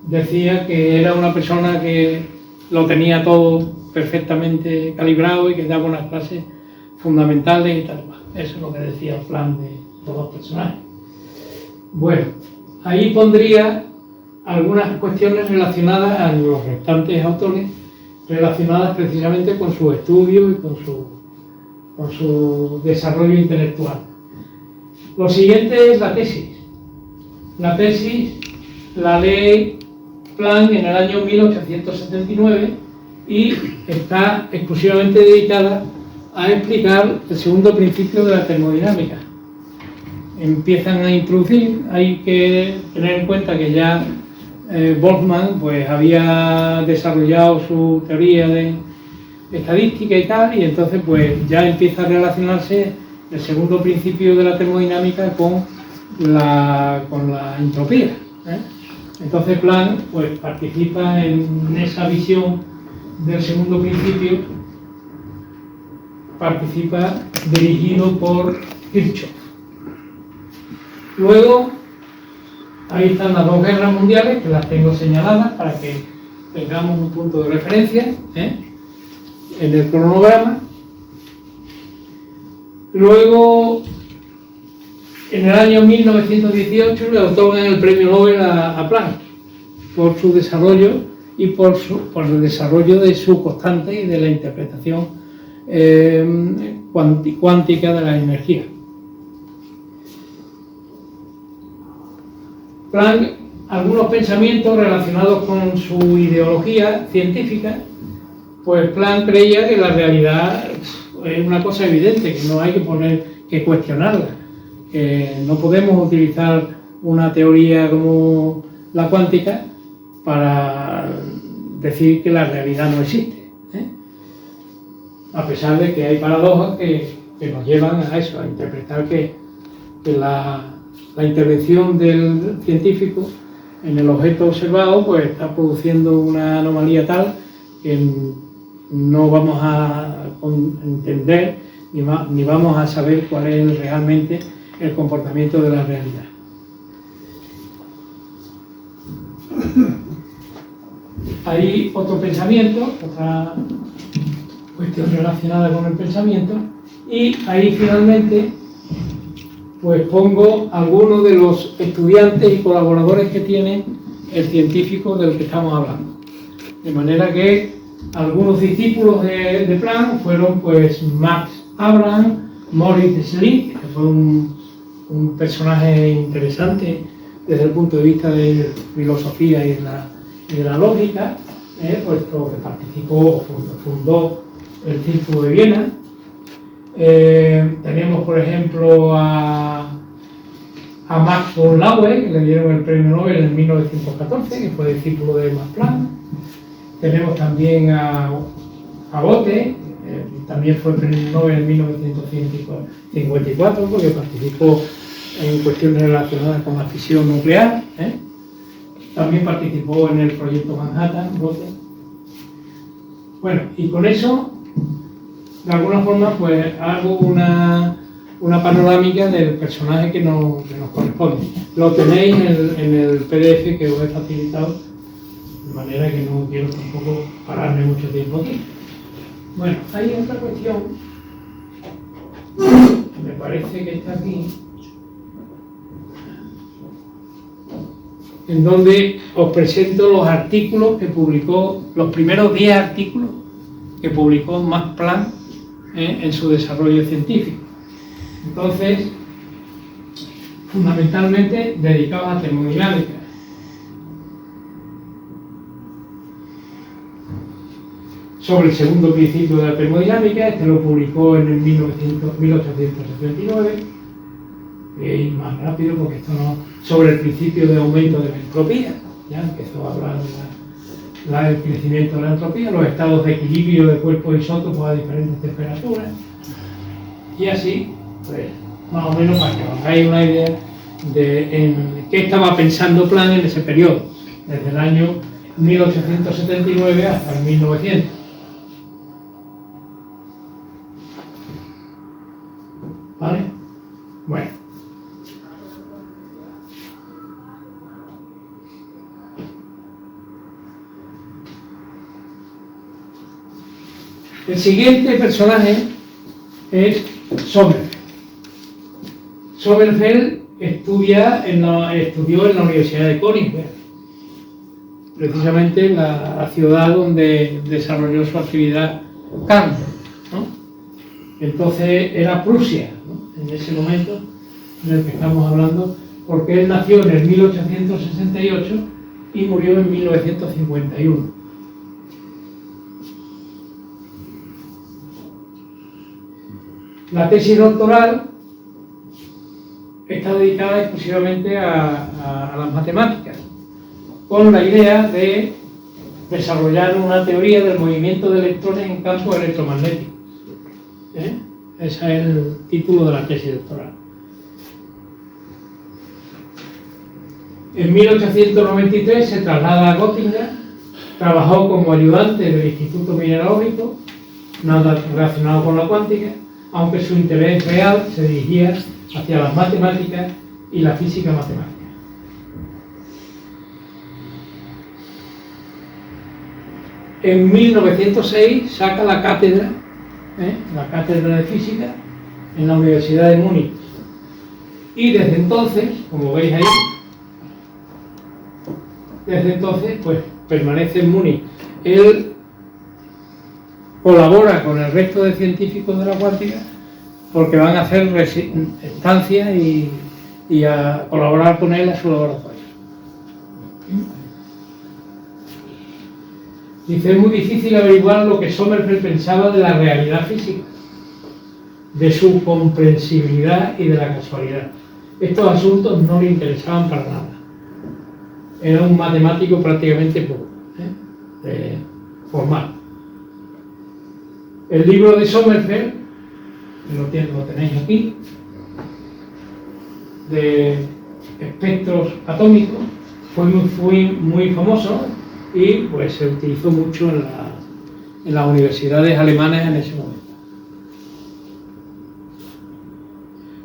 decía que era una persona que lo tenía todo perfectamente calibrado y que daba unas clases fundamentales y tal. Eso es lo que decía el plan de los dos personajes. Bueno, ahí pondría algunas cuestiones relacionadas a los restantes autores, relacionadas precisamente con su estudio y con su desarrollo intelectual. Lo siguiente es la tesis. La tesis la lee Planck en el año 1879 y está exclusivamente dedicada a explicar el segundo principio de la termodinámica. Empiezan a introducir, hay que tener en cuenta que ya Boltzmann pues había desarrollado su teoría de estadística y tal, y entonces pues ya empieza a relacionarse el segundo principio de la termodinámica con la entropía. Entonces Planck pues participa en esa visión del segundo principio, participa dirigido por Kirchhoff. Luego, ahí están las dos guerras mundiales, que las tengo señaladas para que tengamos un punto de referencia en el cronograma. Luego, en el año 1918 le otorgan el premio Nobel a Planck por su desarrollo y por el desarrollo de su constante y de la interpretación cuántica de la energía. Planck, algunos pensamientos relacionados con su ideología científica, pues Planck creía que la realidad es una cosa evidente, que no hay que cuestionarla, que no podemos utilizar una teoría como la cuántica para decir que la realidad no existe, a pesar de que hay paradojas que nos llevan a eso, a interpretar que la intervención del científico en el objeto observado pues está produciendo una anomalía tal que no vamos a entender ni vamos a saber cuál es realmente el comportamiento de la realidad. Hay otro pensamiento, otra cuestión relacionada con el pensamiento, y ahí finalmente pues pongo algunos de los estudiantes y colaboradores que tiene el científico del que estamos hablando. De manera que algunos discípulos de Planck fueron pues Max Abraham, Moritz Schlick, que fue un personaje interesante desde el punto de vista de filosofía y de la lógica, puesto que participó, fundó el Círculo de Viena. Tenemos, por ejemplo, a Max von Laue, que le dieron el premio Nobel en 1914, que fue discípulo de Max Planck. Tenemos también a Bote, también fue premio Nobel en 1954, porque participó en cuestiones relacionadas con la fisión nuclear. También participó en el proyecto Manhattan, Bote. Bueno, y con eso, de alguna forma, pues hago una panorámica del personaje que nos corresponde. Lo tenéis en el PDF que os he facilitado, de manera que no quiero tampoco pararme mucho tiempo aquí. Bueno, hay otra cuestión, me parece que está aquí, en donde os presento los artículos que publicó, los primeros 10 artículos que publicó Max Planck en su desarrollo científico. Entonces, fundamentalmente dedicados a termodinámica. Sobre el segundo principio de la termodinámica, este lo publicó en el 1879, y más rápido porque esto no, sobre el principio de aumento de la entropía, ya empezó a hablar del crecimiento de la entropía, los estados de equilibrio de cuerpos isótopos a diferentes temperaturas, y así, pues, más o menos para que os hagáis una idea de en qué estaba pensando Planck en ese periodo, desde el año 1879 hasta el 1900. ¿Vale? Bueno. El siguiente personaje es Sommerfeld. Sommerfeld estudió en la Universidad de Königsberg, precisamente la ciudad donde desarrolló su actividad Kant, ¿no? Entonces era Prusia, ¿no? En ese momento en el que estamos hablando, porque él nació en el 1868 y murió en 1951. La tesis doctoral está dedicada exclusivamente a las matemáticas, con la idea de desarrollar una teoría del movimiento de electrones en campos electromagnéticos. Ese es el título de la tesis doctoral. En 1893 se traslada a Göttingen, trabajó como ayudante del Instituto Mineralógico, nada relacionado con la cuántica, aunque su interés real se dirigía hacia las matemáticas y la física matemática. En 1906 saca la cátedra de física en la Universidad de Múnich. Y desde entonces, como veis ahí, pues permanece en Múnich. Él colabora con el resto de científicos de la cuántica porque van a hacer estancias y a colaborar con él a su laboratorio. Dice, es muy difícil averiguar lo que Sommerfeld pensaba de la realidad física, de su comprensibilidad y de la casualidad. Estos asuntos no le interesaban para nada. Era un matemático prácticamente puro, formal. El libro de Sommerfeld, lo tenéis aquí, de espectros atómicos, fue muy famoso y pues se utilizó mucho en las universidades alemanas en ese momento.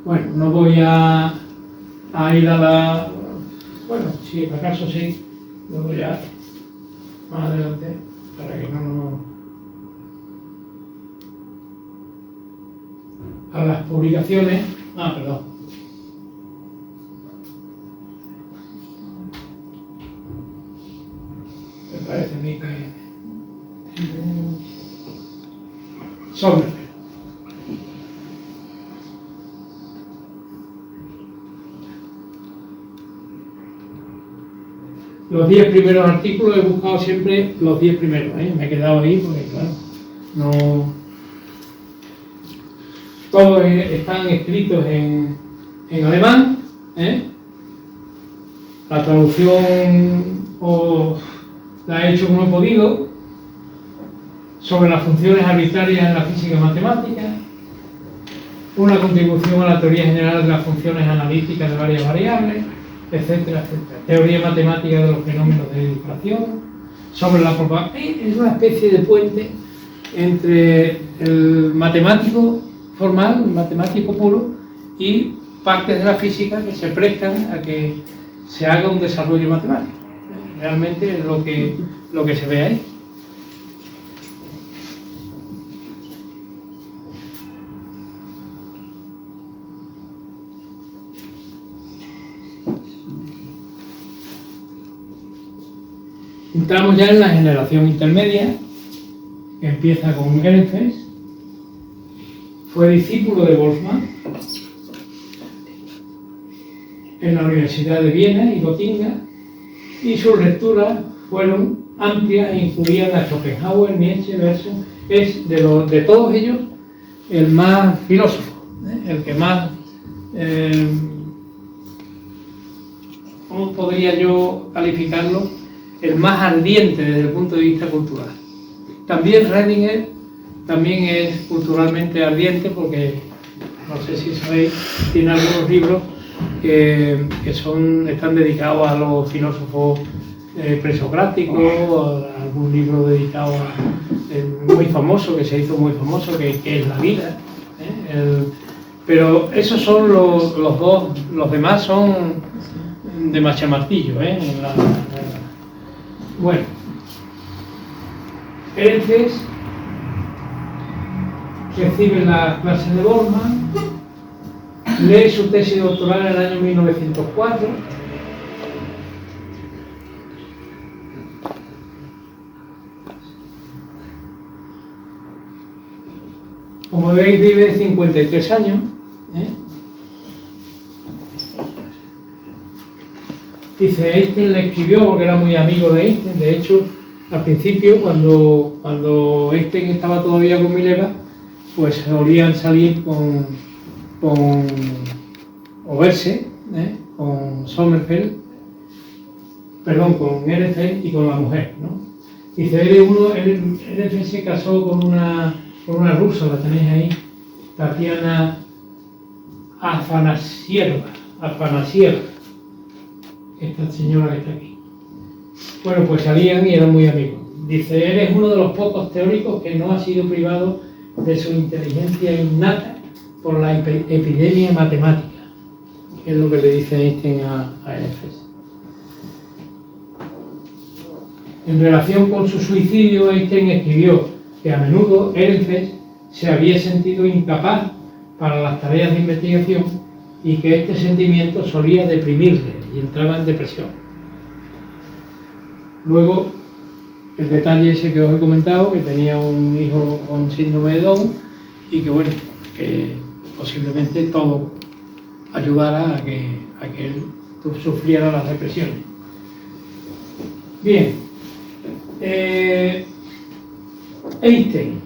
Bueno, no voy a ir a la... Bueno, si acaso sí, luego ya más adelante, para que no nos... A las publicaciones... perdón. Me parece a mí que... Sommerfeld. Los 10 primeros artículos he buscado siempre los 10 primeros, me he quedado ahí porque claro, no... Todos están escritos en alemán, La traducción la he hecho como he podido, sobre las funciones arbitrarias en la física matemática, una contribución a la teoría general de las funciones analíticas de varias variables, etcétera, etcétera. Teoría matemática de los fenómenos de difracción, sobre la propagación. Es una especie de puente entre el matemático formal, el matemático puro, y partes de la física que se prestan a que se haga un desarrollo matemático. Realmente es lo que se ve ahí. Entramos ya en la generación intermedia, que empieza con Ehrenfest. Fue discípulo de Boltzmann en la Universidad de Viena y Gotinga, y sus lecturas fueron amplias e incluían a Schopenhauer, Nietzsche, Bergson. Es de todos ellos el más filósofo, el que más... ¿cómo podría yo calificarlo? El más ardiente desde el punto de vista cultural. También Redinger también es culturalmente ardiente porque, no sé si sabéis, tiene algunos libros que están dedicados a los filósofos presocráticos, algún libro dedicado muy famoso, que se hizo muy famoso, que es La vida. Pero esos son los dos, los demás son de machamartillo. Bueno, Ehrenfest recibe las clases de Boltzmann, lee su tesis doctoral en el año 1904, como veis vive 53 años, Dice, Einstein le escribió porque era muy amigo de Einstein. De hecho, al principio, cuando Einstein estaba todavía con Mileva, pues solían salir o verse con Sommerfeld, con Ehrenfest y con la mujer, ¿no? Dice, Ehrenfest se casó con una rusa, la tenéis ahí, Tatiana Afanasieva, esta señora que está aquí. Bueno, pues salían y eran muy amigos. Dice, él es uno de los pocos teóricos que no ha sido privado de su inteligencia innata por la epidemia matemática, que es lo que le dice Einstein a Ehrenfest. En relación con su suicidio, Einstein escribió que a menudo Ehrenfest se había sentido incapaz para las tareas de investigación y que este sentimiento solía deprimirle y entraba en depresión. Luego, el detalle ese que os he comentado, que tenía un hijo con síndrome de Down y que, bueno, que posiblemente todo ayudara a que él sufriera las depresiones. Bien, Einstein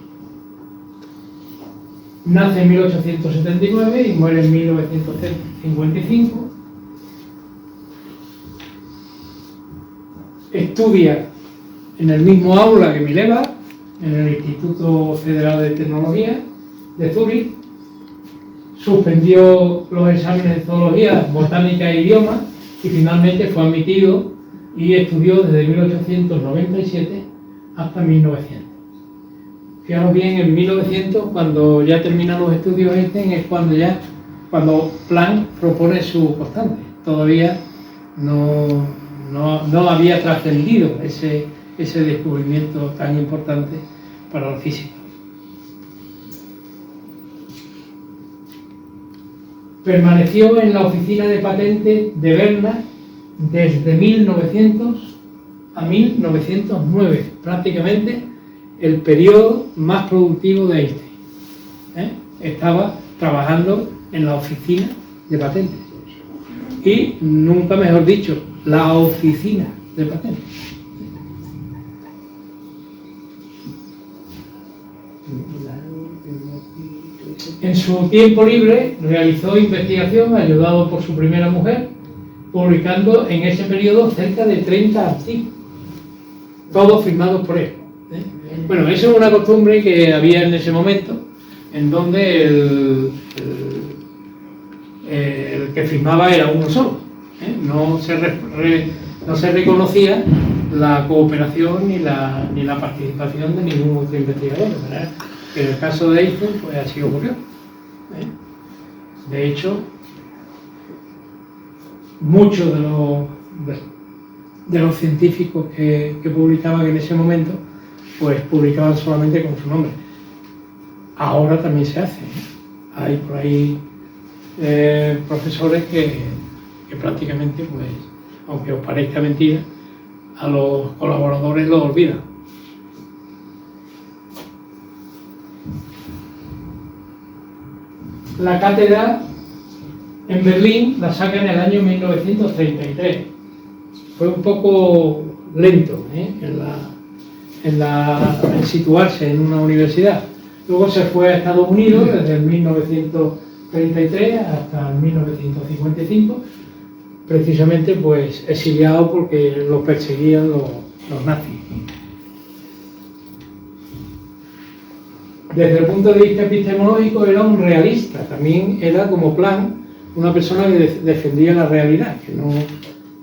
nace en 1879 y muere en 1955. Estudia en el mismo aula que Mileva, en el Instituto Federal de Tecnología de Zúrich. suspendió los exámenes de zoología, botánica e idioma y finalmente fue admitido y estudió desde 1897 hasta 1900. Fijaros bien, en 1900, cuando ya terminan los estudios Einstein, es cuando Planck propone su constante. Todavía no había trascendido ese descubrimiento tan importante para la física. Permaneció en la oficina de patentes de Berna desde 1900 a 1909, prácticamente el periodo más productivo de Einstein. Estaba trabajando en la oficina de patentes. Y, nunca mejor dicho, la oficina de patentes. En su tiempo libre realizó investigación, ayudado por su primera mujer, publicando en ese periodo cerca de 30 artículos, todos firmados por él. Bueno, eso es una costumbre que había en ese momento, en donde el que firmaba era uno solo. No se reconocía la cooperación ni la participación de ningún otro investigador, ¿verdad? En el caso de Einstein, pues así ocurrió. De hecho, muchos de los científicos que publicaban en ese momento, pues publicaban solamente con su nombre. Ahora también se hace. Hay por ahí profesores que prácticamente, pues, aunque os parezca mentira, a los colaboradores los olvidan. La cátedra en Berlín la saca en el año 1933. Fue un poco lento en situarse en una universidad. Luego se fue a Estados Unidos desde el 1933 hasta el 1955, precisamente pues exiliado porque los perseguían los nazis. Desde el punto de vista epistemológico era un realista, también era como Planck, una persona que defendía la realidad, que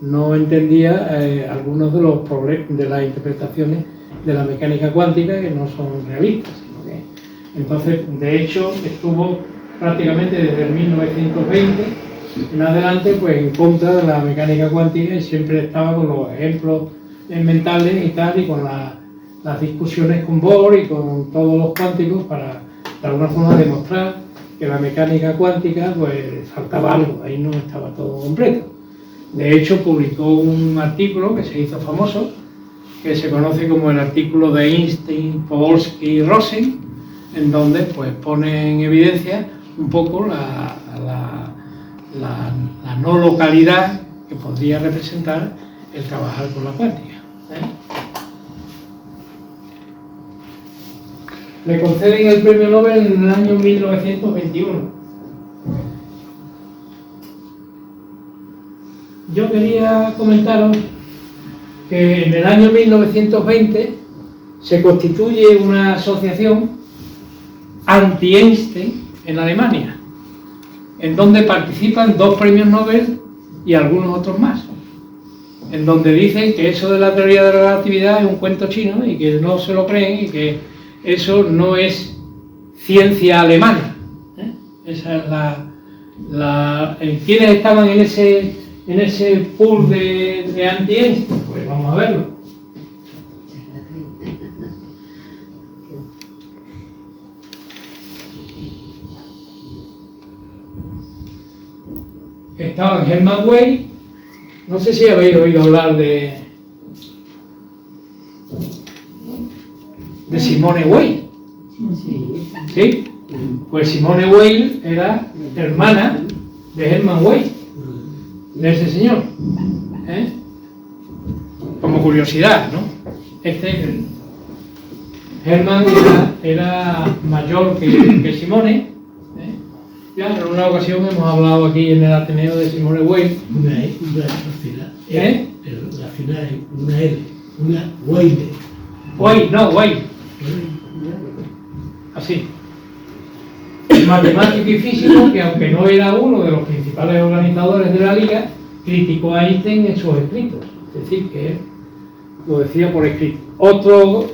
no entendía algunos de los problemas de las interpretaciones de la mecánica cuántica, que no son realistas, sino que, entonces, de hecho, estuvo prácticamente desde el 1920 en adelante pues en contra de la mecánica cuántica y siempre estaba con los ejemplos mentales y tal, y con las discusiones con Bohr y con todos los cuánticos para de alguna forma demostrar que la mecánica cuántica pues faltaba algo, ahí no estaba todo completo. De hecho, publicó un artículo que se hizo famoso, que se conoce como el artículo de Einstein, Podolsky y Rosen, en donde pues pone en evidencia un poco la no localidad que podría representar el trabajar con la cuántica. Le conceden el premio Nobel en el año 1921. Yo quería comentaros que en el año 1920 se constituye una asociación anti-Einstein en Alemania, en donde participan 2 premios Nobel y algunos otros más, en donde dicen que eso de la teoría de la relatividad es un cuento chino y que no se lo creen y que eso no es ciencia alemana. Esa es ¿quiénes estaban en ese pool de anti-Einstein? Pues vamos a verlo. Estaban Hermann Weyl, no sé si habéis oído hablar de Simone Weil. ¿Sí? Pues Simone Weil era hermana de Hermann Weyl, de ese señor. Como curiosidad, ¿no? Hermann era mayor que Simone. Ya en una ocasión hemos hablado aquí en el Ateneo de Simone Weil. Una final. Pero la final es una L, una Weil. Weil. Así. matemático y físico que, aunque no era uno de los principales organizadores de la liga, criticó a Einstein en sus escritos. Es decir, que él lo decía por escrito. Otro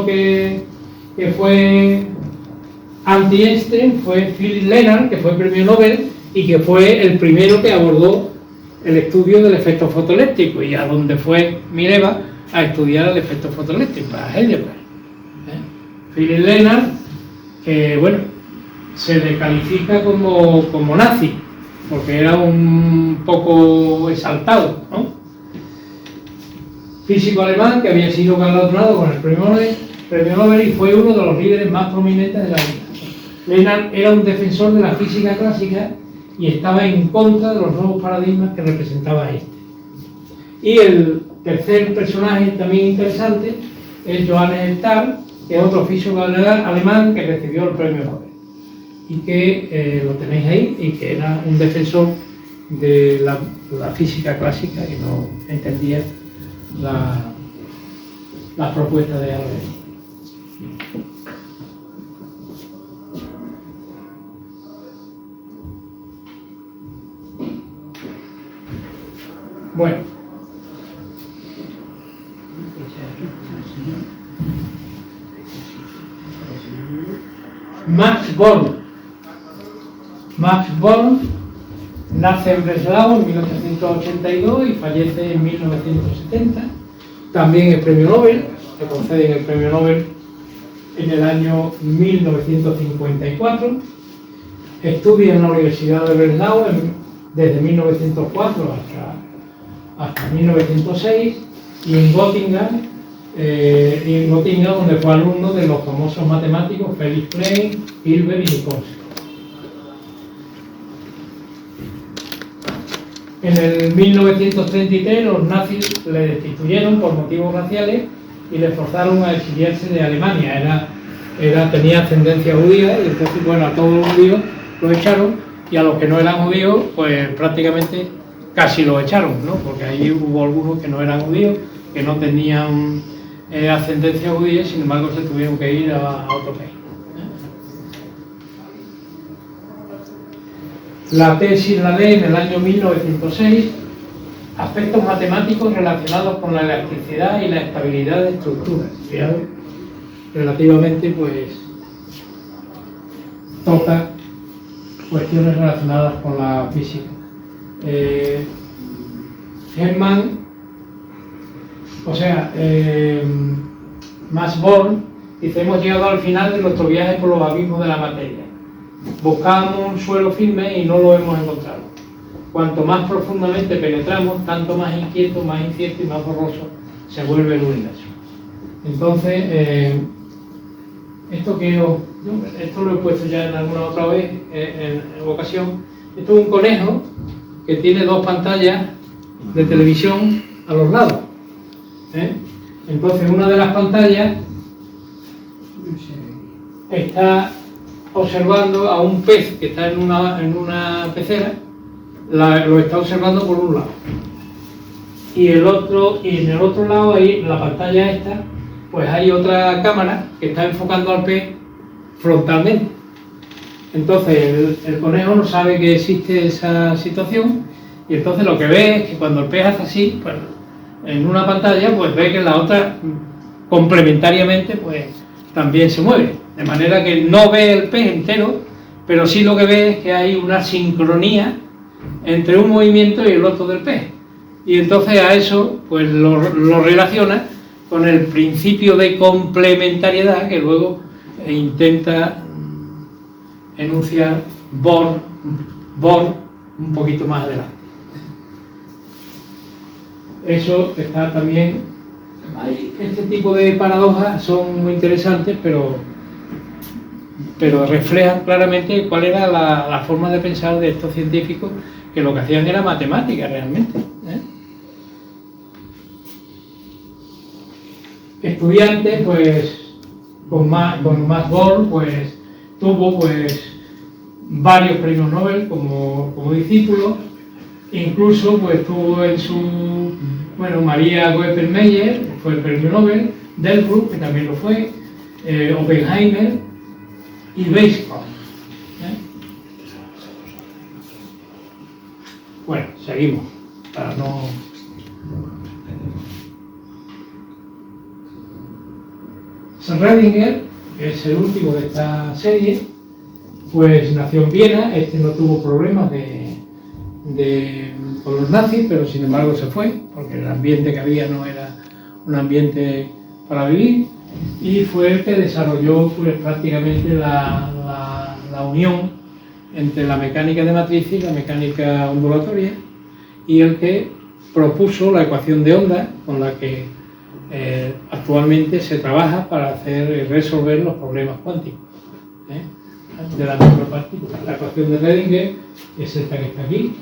que fue anti-Einstein fue Philip Lenard, que fue premio Nobel y que fue el primero que abordó el estudio del efecto fotoeléctrico, y a donde fue Mileva a estudiar el efecto fotoeléctrico, a Heidelberg. Philip Lenard, que bueno, se le califica como nazi, porque era un poco exaltado, ¿no? Físico alemán que había sido galardonado con el premio Nobel y fue uno de los líderes más prominentes de la vida. Lenard era un defensor de la física clásica y estaba en contra de los nuevos paradigmas que representaba este. Y el tercer personaje también interesante es Johannes Stahl, que es otro físico alemán que recibió el premio Nobel y que lo tenéis ahí, y que era un defensor de la física clásica y no entendía las propuestas de Albert Einstein. Bueno, Max Born. Max Born nace en Breslau en 1882 y fallece en 1970. También es premio Nobel, le conceden el premio Nobel en el año 1954. Estudia en la Universidad de Breslau desde 1904 hasta 1906 y en Göttingen, donde fue alumno de los famosos matemáticos Felix Klein, Hilbert y Minkowski. En el 1933 los nazis le destituyeron por motivos raciales y le forzaron a exiliarse de Alemania. Tenía ascendencia judía y entonces, bueno, a todos los judíos los echaron, y a los que no eran judíos, pues prácticamente casi los echaron, ¿no? Porque ahí hubo algunos que no eran judíos, que no tenían ascendencia judía, sin embargo se tuvieron que ir a otro país. La tesis la lee en el año 1906, aspectos matemáticos relacionados con la elasticidad y la estabilidad de estructuras. Fíjate, relativamente, pues, toca cuestiones relacionadas con la física. Max Born dice: hemos llegado al final de nuestro viaje por los abismos de la materia. Buscábamos un suelo firme y no lo hemos encontrado. Cuanto más profundamente penetramos, tanto más inquieto, más incierto y más borroso se vuelve el universo. Entonces, esto lo he puesto ya en alguna otra vez, en ocasión. Esto es un conejo que tiene dos pantallas de televisión a los lados. Entonces, una de las pantallas está observando a un pez que está en una pecera, lo está observando por un lado. Y en el otro lado, ahí, la pantalla esta, pues hay otra cámara que está enfocando al pez frontalmente. Entonces el conejo no sabe que existe esa situación, y entonces lo que ve es que cuando el pez hace así, pues en una pantalla, pues ve que la otra complementariamente pues también se mueve, de manera que no ve el pez entero, pero sí lo que ve es que hay una sincronía entre un movimiento y el otro del pez, y entonces a eso pues lo relaciona con el principio de complementariedad que luego intenta enunciar Born un poquito más adelante. Eso está también. Este tipo de paradojas son muy interesantes, pero reflejan claramente cuál era la forma de pensar de estos científicos, que lo que hacían era matemática realmente. Estudiante, pues con Max Born, pues tuvo pues varios premios Nobel como discípulo. Incluso pues tuvo en su María Goeppel-Meyer fue el premio Nobel, Delbruck, que también lo fue, Oppenheimer y Weizsäcker. Bueno, seguimos, para no... Schrödinger, que es el último de esta serie, pues nació en Viena. No tuvo problemas con los nazis, pero sin embargo se fue, porque el ambiente que había no era un ambiente para vivir, y fue el que desarrolló pues, prácticamente la unión entre la mecánica de matrices y la mecánica ondulatoria, y el que propuso la ecuación de onda con la que actualmente se trabaja para resolver los problemas cuánticos de la micropartícula. La ecuación de Schrödinger es esta que está aquí.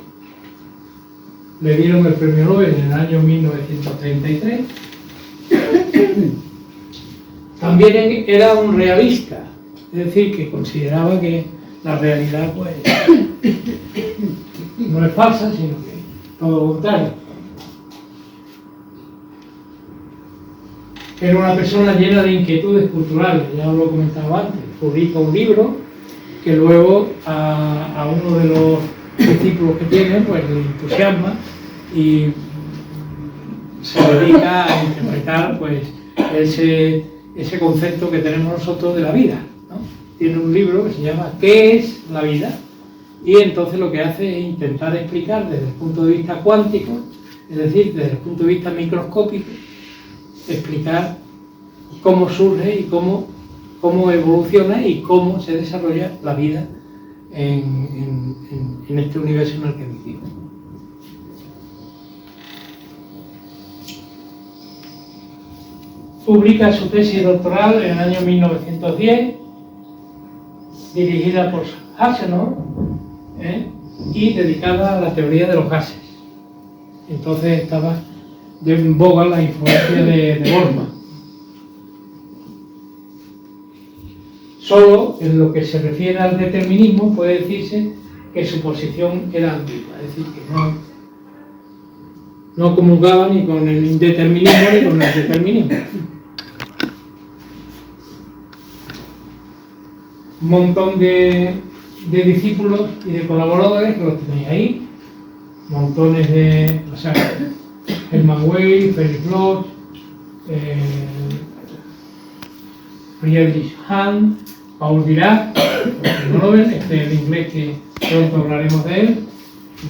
Le dieron el premio Nobel en el año 1933. También era un realista, es decir, que consideraba que la realidad pues, no es falsa, sino que todo lo contrario. Era una persona llena de inquietudes culturales, ya os lo he comentado antes. Publica un libro que luego a uno de los discípulos que tiene pues le entusiasma y se dedica a interpretar pues ese concepto que tenemos nosotros de la vida, ¿no? Tiene un libro que se llama ¿Qué es la vida? Y entonces lo que hace es intentar explicar desde el punto de vista cuántico, es decir, desde el punto de vista microscópico, explicar cómo surge y cómo evoluciona y cómo se desarrolla la vida en este universo en el que vivimos. Publica su tesis doctoral en el año 1910, dirigida por Hasenauer, y dedicada a la teoría de los gases. Entonces estaba en boga la influencia de Boltzmann. Solo en lo que se refiere al determinismo puede decirse que su posición era ambigua, es decir, que no comulgaba ni con el indeterminismo ni con el determinismo. Un montón de discípulos y de colaboradores que los tenéis ahí, montones de... O sea, Hermann Weyl, Felix Bloch, Friedrich Hahn, Paul Dirac, el Nobel, el inglés que pronto hablaremos de él,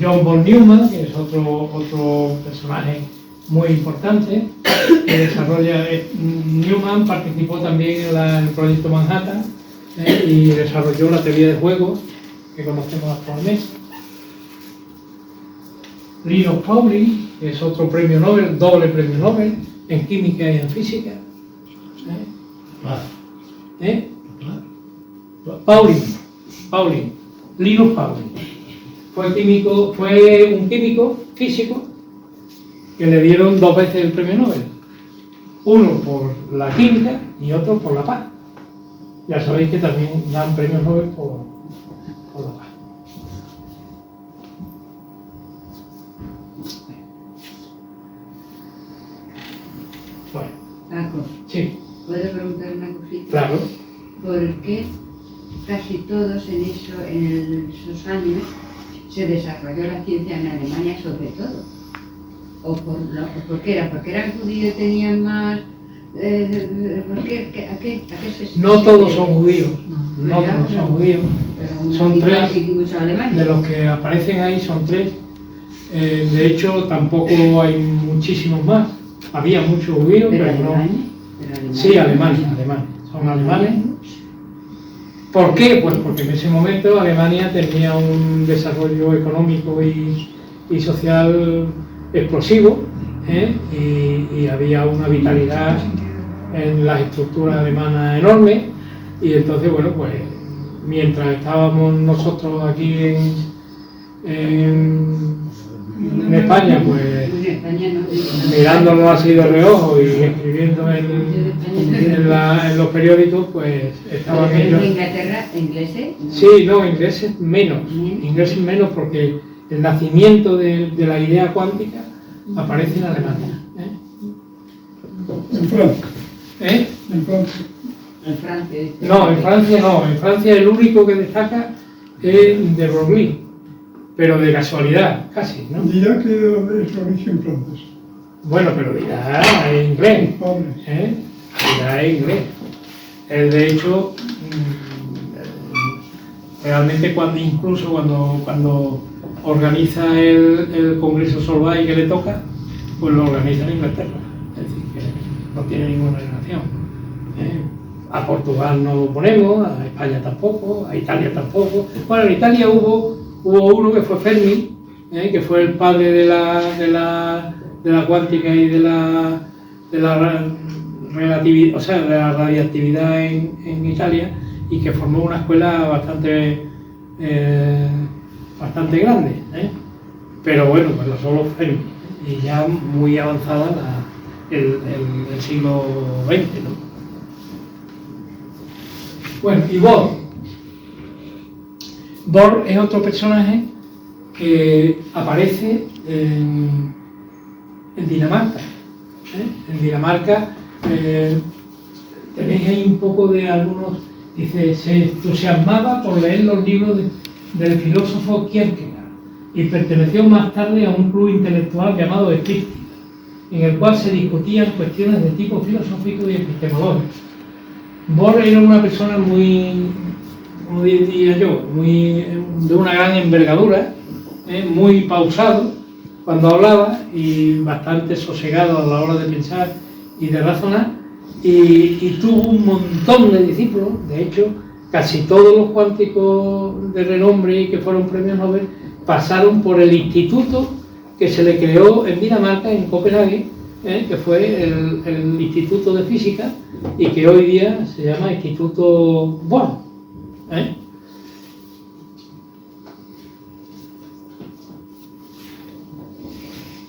John von Neumann, que es otro personaje muy importante, que desarrolla... Neumann participó también en el proyecto Manhattan y desarrolló la teoría de juegos que conocemos actualmente. Linus Pauling, que es otro premio Nobel, doble premio Nobel, en química y en física. Pauling, Linus Pauling. Fue un químico físico que le dieron 2 veces el premio Nobel. Uno por la química y otro por la paz. Ya sabéis que también dan premios Nobel por la paz. Bueno. Paco, Sí. ¿puedo preguntar una cosita? Claro. ¿Por qué casi todos en esos años se desarrolló la ciencia en Alemania sobre todo? ¿O por qué era? ¿Porque eran judíos y tenían más...? ¿Por qué? ¿A qué se...? No todos son judíos. No todos son judíos. Son 3. De los que aparecen ahí son 3. De hecho, tampoco hay muchísimos más. Había muchos judíos, pero no... Sí, alemanes. Son alemanes. ¿Por qué? Pues porque en ese momento Alemania tenía un desarrollo económico y social explosivo, y había una vitalidad en las estructuras alemanas enorme, y entonces, bueno, pues mientras estábamos nosotros aquí en España, pues mirándolo así de reojo y escribiendo en los periódicos, pues estaban ellos. ¿En Inglaterra, ingleses? Sí, no, ingleses menos, porque el nacimiento de la idea cuántica aparece en Alemania. En Francia. En Francia. No, en Francia no. En Francia el único que destaca es de Broglie, pero de casualidad, casi, ¿no? Dirá que es de origen francés. Bueno, pero dirá en inglés, Padre. dirá en inglés. Él, de hecho, realmente incluso cuando organiza el Congreso Solvay que le toca, pues lo organiza en Inglaterra, es decir, que no tiene ninguna relación. A Portugal no lo ponemos, a España tampoco, a Italia tampoco. Bueno, en Italia hubo uno que fue Fermi, que fue el padre de la cuántica y de la relatividad, o sea, de la radiactividad en Italia, y que formó una escuela bastante grande, pero bueno, pues no solo Fermi, y ya muy avanzada el siglo XX, ¿no? Bueno, y Bohr. Bohr es otro personaje que aparece en Dinamarca. En Dinamarca tenéis ahí un poco de algunos. Dice, se entusiasmaba por leer los libros del filósofo Kierkegaard y perteneció más tarde a un club intelectual llamado Eclíptica, en el cual se discutían cuestiones de tipo filosófico y epistemológico. Bohr era una persona como diría yo, de una gran envergadura, muy pausado cuando hablaba y bastante sosegado a la hora de pensar y de razonar, y tuvo un montón de discípulos. De hecho, casi todos los cuánticos de renombre y que fueron premios Nobel pasaron por el instituto que se le creó en Dinamarca, en Copenhague, que fue el Instituto de Física, y que hoy día se llama Instituto Bohr.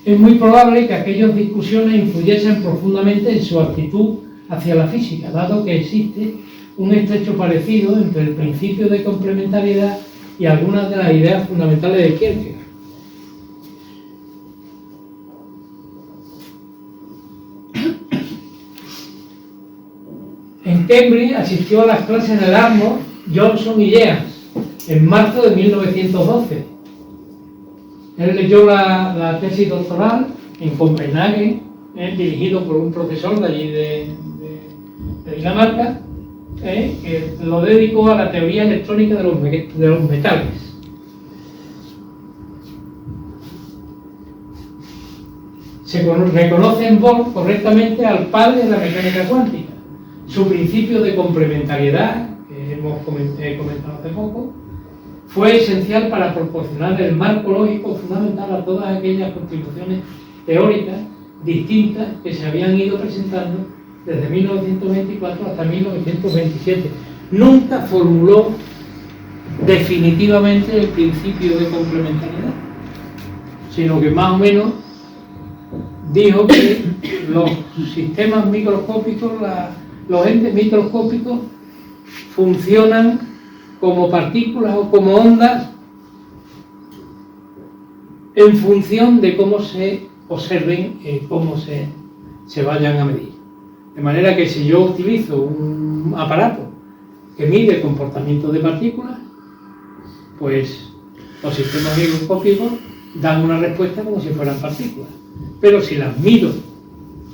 Es muy probable que aquellas discusiones influyesen profundamente en su actitud hacia la física, dado que existe un estrecho parecido entre el principio de complementariedad y algunas de las ideas fundamentales de Kierkegaard. En Cambridge asistió a las clases de Dartmouth, Johnson y Jeans en marzo de 1912. Él leyó la tesis doctoral en Copenhague, dirigido por un profesor de allí de Dinamarca, que lo dedicó a la teoría electrónica de los metales. Se reconoce en Bohr correctamente al padre de la mecánica cuántica. Su principio de complementariedad, que hemos comentado hace poco, fue esencial para proporcionar el marco lógico fundamental a todas aquellas contribuciones teóricas distintas que se habían ido presentando desde 1924 hasta 1927. Nunca formuló definitivamente el principio de complementariedad, sino que más o menos dijo que los sistemas microscópicos, los entes microscópicos funcionan como partículas o como ondas en función de cómo se observen y cómo se vayan a medir. De manera que si yo utilizo un aparato que mide el comportamiento de partículas, pues los sistemas microscópicos dan una respuesta como si fueran partículas. Pero si las mido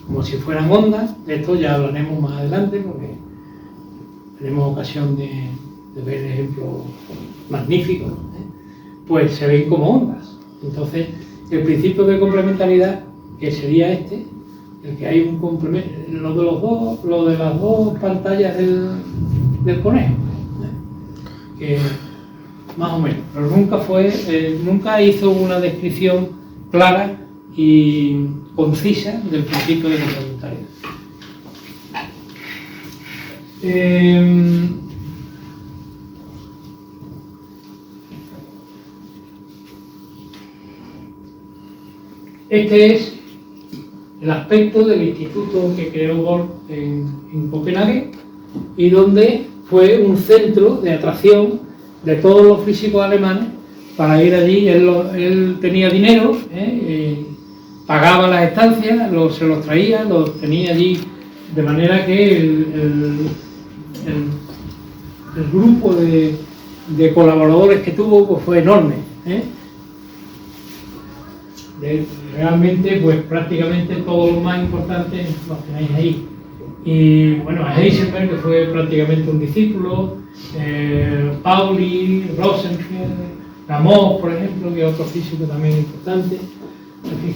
como si fueran ondas, de esto ya hablaremos más adelante porque tenemos ocasión de ver ejemplos magníficos, pues se ven como ondas. Entonces, el principio de complementariedad, que sería el que hay un complemento, lo de las dos pantallas del conejo, que más o menos, pero nunca hizo una descripción clara y concisa del principio de complementariedad. Este es el aspecto del instituto que creó Bohr en Copenhague y donde fue un centro de atracción de todos los físicos alemanes para ir allí. Él tenía dinero, pagaba las estancias, se los traía, los tenía allí, de manera que el grupo de colaboradores que tuvo pues fue enorme. Realmente, pues prácticamente todo lo más importante lo tenéis ahí. Y bueno, Heisenberg, que fue prácticamente un discípulo, Pauli, Rosenfeld, Gamow, por ejemplo, que es otro físico también importante. En fin.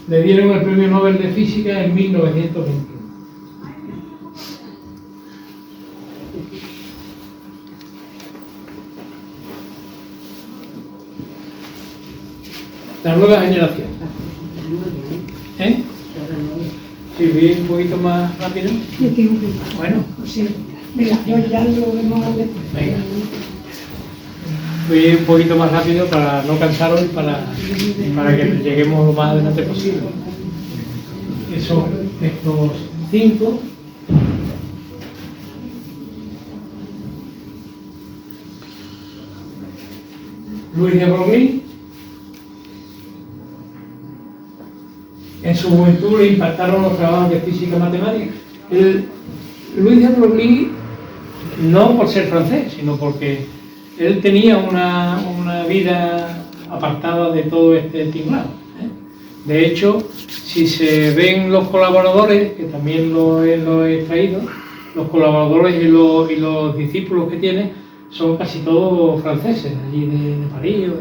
Le dieron el premio Nobel de Física en 1921. La nueva generación. ¿Eh? Si vi un poquito más rápido. Bueno. Mira, yo ya lo vemos después. Venga. Voy un poquito más rápido para no cansaros y para que lleguemos lo más adelante posible. Que son estos 5. Luis de Broglie. En su juventud le impactaron los trabajos de física y matemática. Luis de Broglie, no por ser francés, sino porque él tenía una vida apartada de todo este tinglado. De hecho, si se ven los colaboradores, que también lo he traído, los colaboradores y los discípulos que tiene son casi todos franceses, allí de París.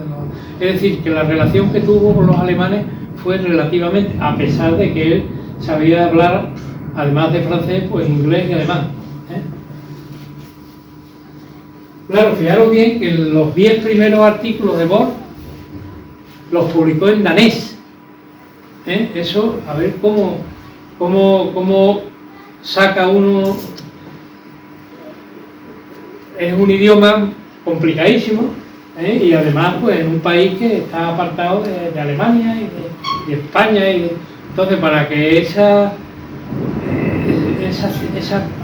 Es decir, que la relación que tuvo con los alemanes fue relativamente, a pesar de que él sabía hablar, además de francés, pues inglés y alemán. Claro, fijaros bien que los 10 primeros artículos de Bohr los publicó en danés. Eso, a ver cómo saca uno. Es un idioma complicadísimo, y además pues en un país que está apartado de Alemania y de España. Entonces, para que esa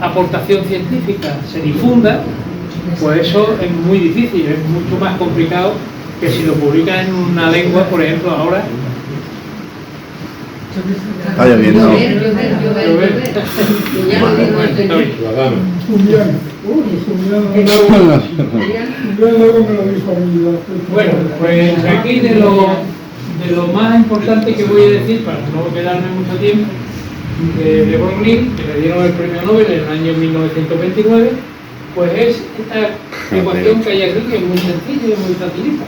aportación científica se difunda, pues eso es muy difícil, es mucho más complicado que si lo publicas en una lengua, por ejemplo, ahora. Está lloviendo. Bueno, pues aquí de lo más importante que voy a decir, para no quedarme mucho tiempo, de Broglie, que le dieron el premio Nobel en el año 1929, pues es esta ecuación que hay aquí, que es muy sencilla y muy facilita.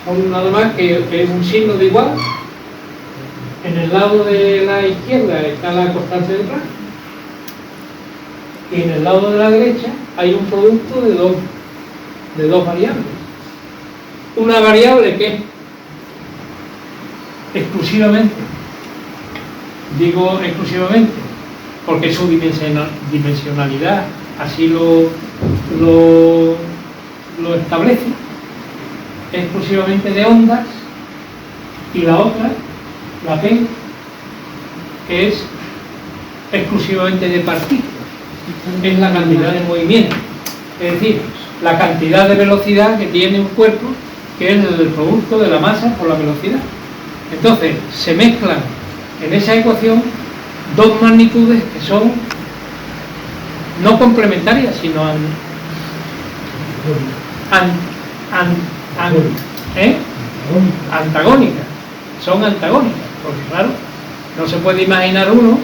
Son nada más que es un signo de igual. En el lado de la izquierda está la constante de Planck, y en el lado de la derecha hay un producto de dos variables. Una variable que exclusivamente, digo exclusivamente, porque su dimensionalidad así lo establece, exclusivamente de ondas, y la otra, la P, es exclusivamente de partículas, es la cantidad de movimiento, es decir, la cantidad de velocidad que tiene un cuerpo, que es el producto de la masa por la velocidad. Entonces, se mezclan en esa ecuación dos magnitudes que son no complementarias, sino antagónicas. Son antagónicas, porque claro, no se puede imaginar uno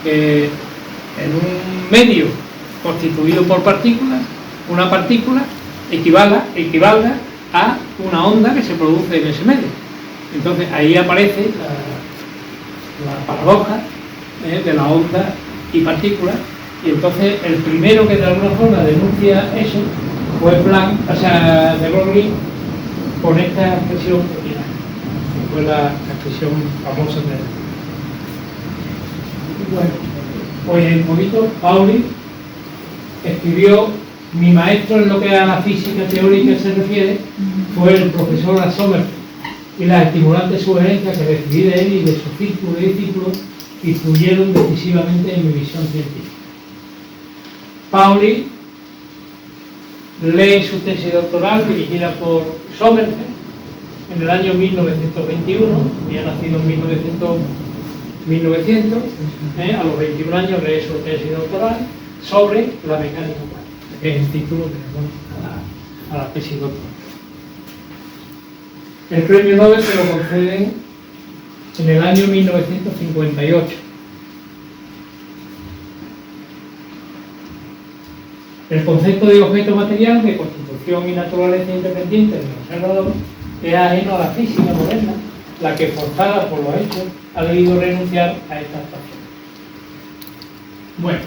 que en un medio constituido por partículas, una partícula equivalga a una onda que se produce en ese medio. Entonces ahí aparece la paradoja de la onda y partícula, y entonces el primero que de alguna forma denuncia eso fue de Broglie, con esta expresión que fue la expresión famosa de él. Bueno, pues un poquito, Pauli escribió, mi maestro en lo que a la física teórica se refiere fue el profesor Sommerfeld, y las estimulantes sugerencias que recibí de él y de su círculo y discípulos influyeron decisivamente en mi visión científica. Pauli lee su tesis doctoral dirigida por Sommerfeld en el año 1921, había nacido en 1900, a los 21 años lee su tesis doctoral sobre la mecánica cuántica, que es el título que le da a la tesis doctoral. El premio Nobel se lo conceden en el año 1958. El concepto de objeto material de constitución y naturaleza independiente del observador es ajeno a la física moderna, la que, forzada por los hechos, ha debido renunciar a esta actuación. Bueno,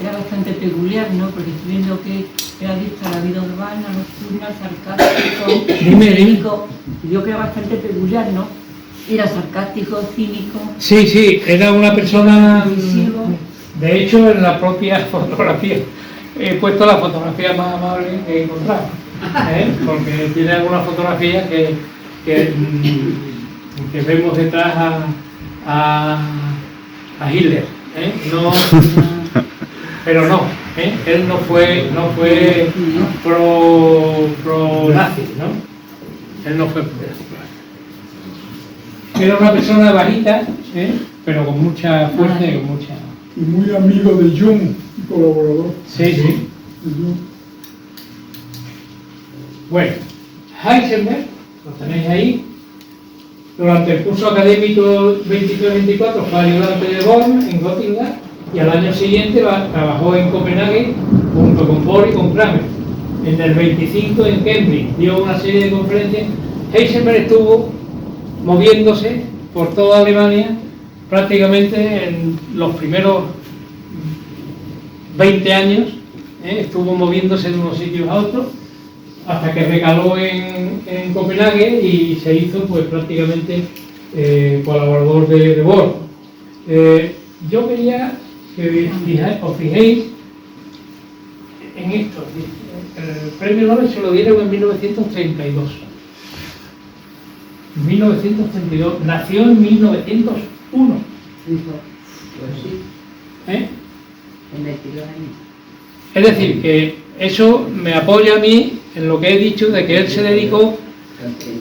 Era bastante peculiar, ¿no? Porque estoy viendo que era visto la vida urbana, nocturna, sarcástico, Dime. cínico. Yo creo bastante peculiar, ¿no? Era sarcástico, cínico. sí, era una persona. Incisivo. De hecho, en la propia fotografía he puesto la fotografía más amable que he encontrado, porque tiene algunas fotografías que vemos detrás a Hitler, no, pero no, él no fue pro nazi, ¿no? Él no fue pro nazi. Era una persona bajita, pero con mucha fuerza y con mucha... Y muy amigo de Jung, colaborador. Sí. De Jung. Bueno, Heisenberg, lo tenéis ahí. Durante el curso académico 23-24 fue ayudante de Born en Göttingen y al año siguiente trabajó en Copenhague junto con Bohr y con Kramer. En el 25 en Cambridge dio una serie de conferencias. Heisenberg estuvo moviéndose por toda Alemania prácticamente en los primeros 20 años, estuvo moviéndose de unos sitios a otros hasta que recaló en Copenhague y se hizo pues prácticamente colaborador de Bohr. Yo quería que os fijéis en esto. El premio Nobel se lo dieron en 1932. 1932, nació en 1901. Pues sí, ¿Eh? en 22 años. Es decir, que eso me apoya a mí en lo que he dicho de que él se dedicó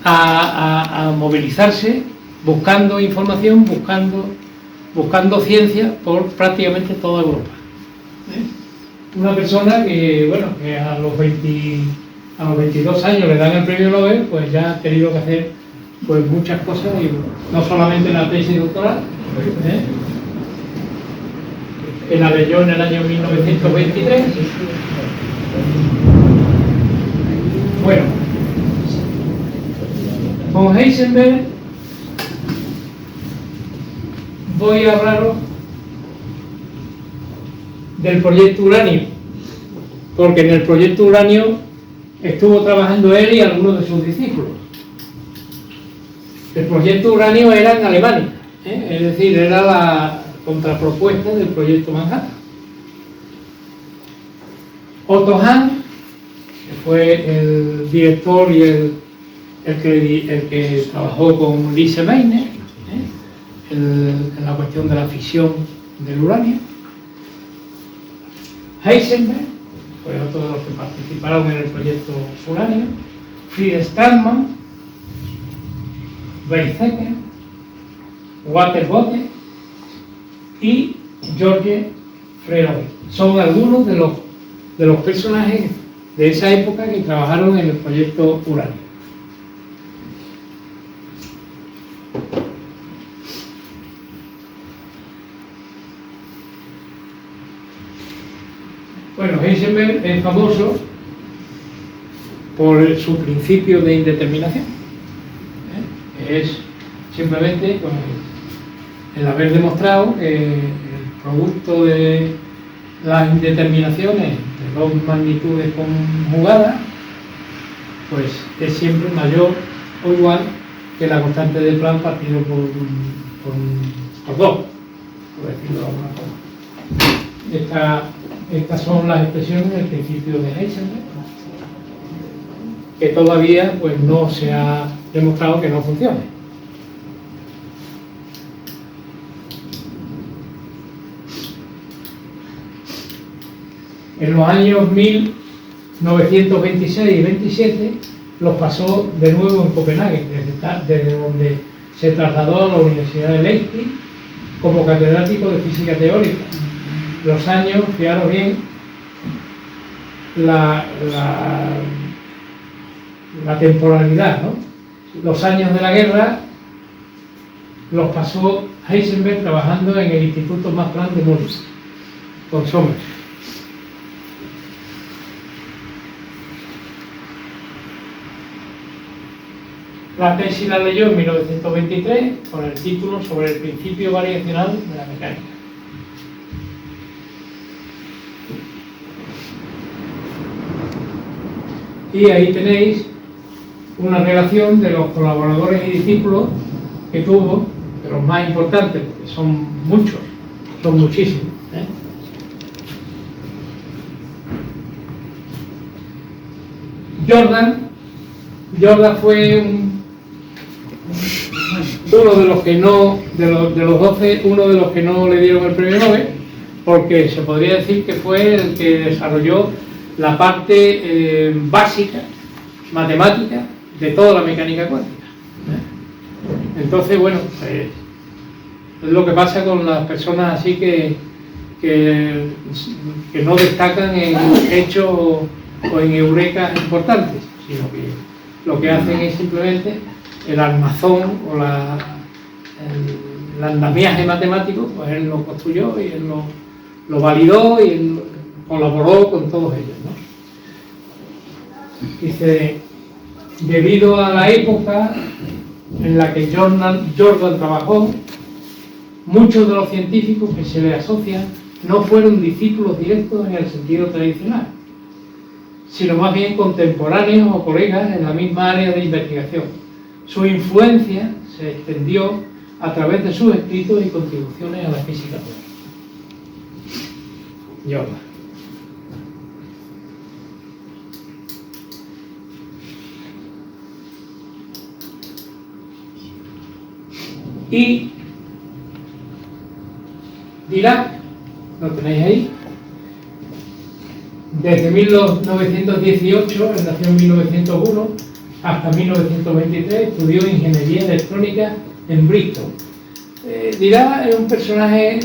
a movilizarse, buscando información, buscando ciencia por prácticamente toda Europa. Una persona que, bueno, que a los 22 años le dan el premio Nobel, pues ya ha tenido que hacer pues muchas cosas, y no solamente la tesis doctoral, que la leyó en el año 1923. Bueno, con Heisenberg voy a hablaros del proyecto Uranio, porque en el proyecto Uranio estuvo trabajando él y algunos de sus discípulos. El proyecto Uranio era en Alemania, es decir, era la contrapropuesta del proyecto Manhattan. Otto Hahn, que fue el director y el que trabajó con Lise Meitner en la cuestión de la fisión del uranio. Heisenberg fue otro de los que participaron en el proyecto Uranio. Fritz Strassmann, Weizsäcker, Walter Bethe y George Freiberg. Son algunos de los personajes de esa época que trabajaron en el proyecto Uranio. Bueno, Heisenberg es famoso por su principio de indeterminación. Es simplemente pues, el haber demostrado que el producto de las indeterminaciones de dos magnitudes conjugadas pues es siempre mayor o igual que la constante de Planck partido por 2, por decirlo de alguna forma. Estas son las expresiones del principio de Heisenberg, que todavía pues, no se ha demostrado que no funcione. En los años 1926 y 27 los pasó de nuevo en Copenhague, desde donde se trasladó a la Universidad de Leipzig como catedrático de física teórica. Los años, fijaros bien, la temporalidad, ¿no? los años de la guerra los pasó Heisenberg trabajando en el Instituto Max Planck de Múnich, con Sommer. La tesis la leyó en 1923 con el título sobre el principio variacional de la mecánica. Y ahí tenéis una relación de los colaboradores y discípulos que tuvo, de los más importantes, porque son muchos, son muchísimos, ¿eh? Jordan fue uno de los que no, de los 12, uno de los que no le dieron el premio Nobel, porque se podría decir que fue el que desarrolló la parte básica, matemática, de toda la mecánica cuántica. Entonces, bueno, es lo que pasa con las personas así que no destacan en hechos o en eurekas importantes, sino que lo que hacen es simplemente el armazón o el andamiaje matemático, pues él lo construyó y él lo validó y él colaboró con todos ellos, ¿no? Dice, debido a la época en la que Jordan trabajó, muchos de los científicos que se le asocian no fueron discípulos directos en el sentido tradicional, sino más bien contemporáneos o colegas en la misma área de investigación. Su influencia se extendió a través de sus escritos y contribuciones a la física teórica. Jordan. Y Dirac, lo tenéis ahí, desde 1918, él nació en 1901, hasta 1923 estudió ingeniería electrónica en Bristol. Dirac es un personaje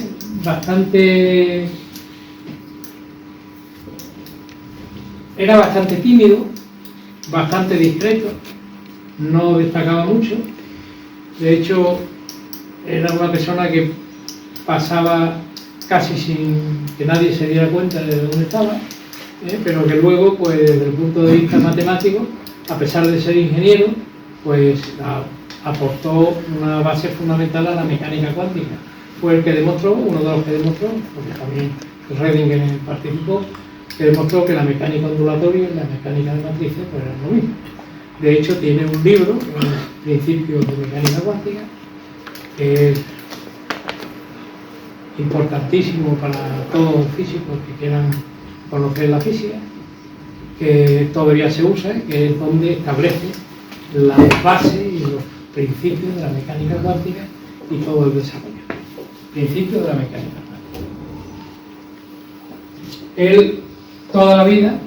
era bastante tímido, bastante discreto, no destacaba mucho. De hecho, era una persona que pasaba casi sin que nadie se diera cuenta de dónde estaba, pero que luego, pues desde el punto de vista matemático, a pesar de ser ingeniero, pues aportó una base fundamental a la mecánica cuántica. Fue el que demostró, uno de los que demostró, porque también Redinger participó, que demostró que la mecánica ondulatoria y la mecánica de matrices pues eran lo mismo. De hecho, tiene un libro, Principios de Mecánica Cuántica, que es importantísimo para todos los físicos que quieran conocer la física, que todavía se usa, que es donde establece las bases y los principios de la mecánica cuántica y todo el desarrollo. Principios de la mecánica cuántica. Él, toda la vida,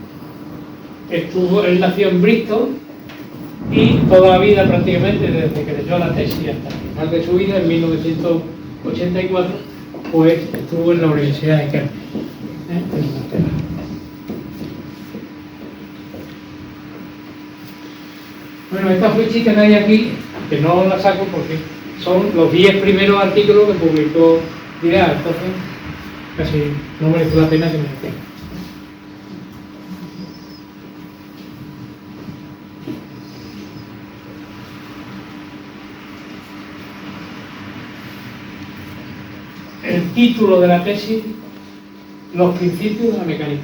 él nació en Bristol y toda la vida, prácticamente desde que leyó la tesis hasta el final de su vida, en 1984, pues estuvo en la Universidad de Cambridge, en Inglaterra. Bueno, esta fichita que hay aquí, que no la saco porque son los 10 primeros artículos que publicó Dirac, entonces casi no merece la pena que me detenga. El título de la tesis, los principios de la mecánica.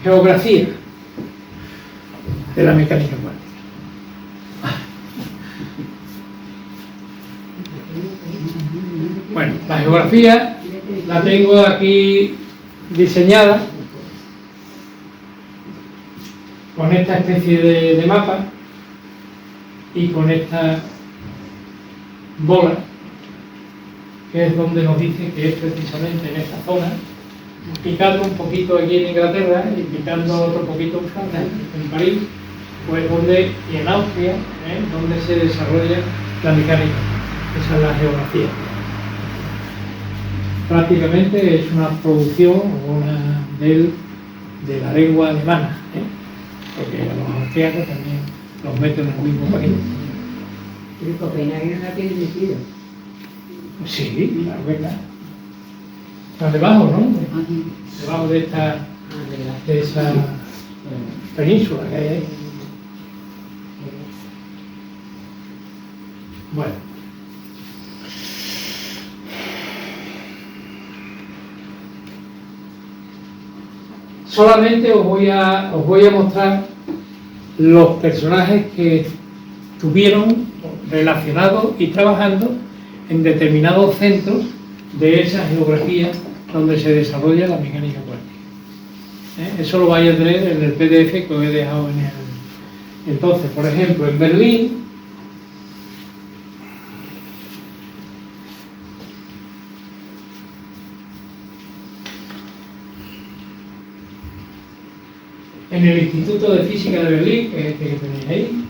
Geografía de la mecánica cuántica. Bueno, la geografía la tengo aquí diseñada con esta especie de mapa y con esta bola, que es donde nos dice que es precisamente en esta zona, picando un poquito aquí en Inglaterra y picando otro poquito en Francia, en París, pues donde, y en Austria, donde se desarrolla la mecánica. Esa es la geografía. Prácticamente es una producción de la lengua alemana, porque a los austriacos también los meten en el mismo paquete. ¿Y Copenhague no la tiene metido? Sí, claro que está. Está debajo, ¿no? Debajo de esa península que hay ahí. Bueno. Solamente os voy a mostrar los personajes que estuvieron relacionados y trabajando en determinados centros de esa geografía donde se desarrolla la mecánica cuántica. Eso lo vais a tener en el PDF que os he dejado en el... Entonces, por ejemplo, en Berlín, en el Instituto de Física de Berlín, que es este que tenéis ahí,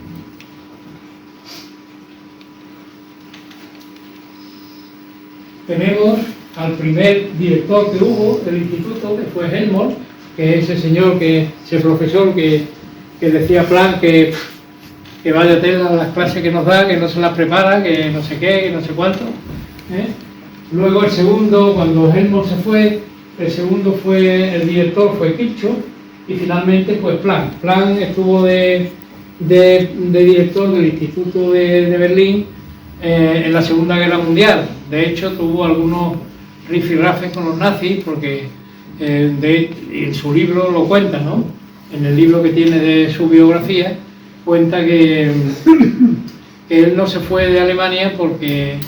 tenemos al primer director que hubo del instituto, que fue Helmholtz, que es ese señor, ese profesor que decía Planck que vaya tela a las clases que nos da, que no se las prepara, que no sé qué, que no sé cuánto. Luego el segundo, cuando Helmholtz se fue, el director fue Kirchhoff, y finalmente pues Planck. Planck estuvo de director del Instituto de Berlín en la Segunda Guerra Mundial. De hecho, tuvo algunos rifirrafes con los nazis, porque en su libro lo cuenta, ¿no? En el libro que tiene de su biografía, cuenta que él no se fue de Alemania porque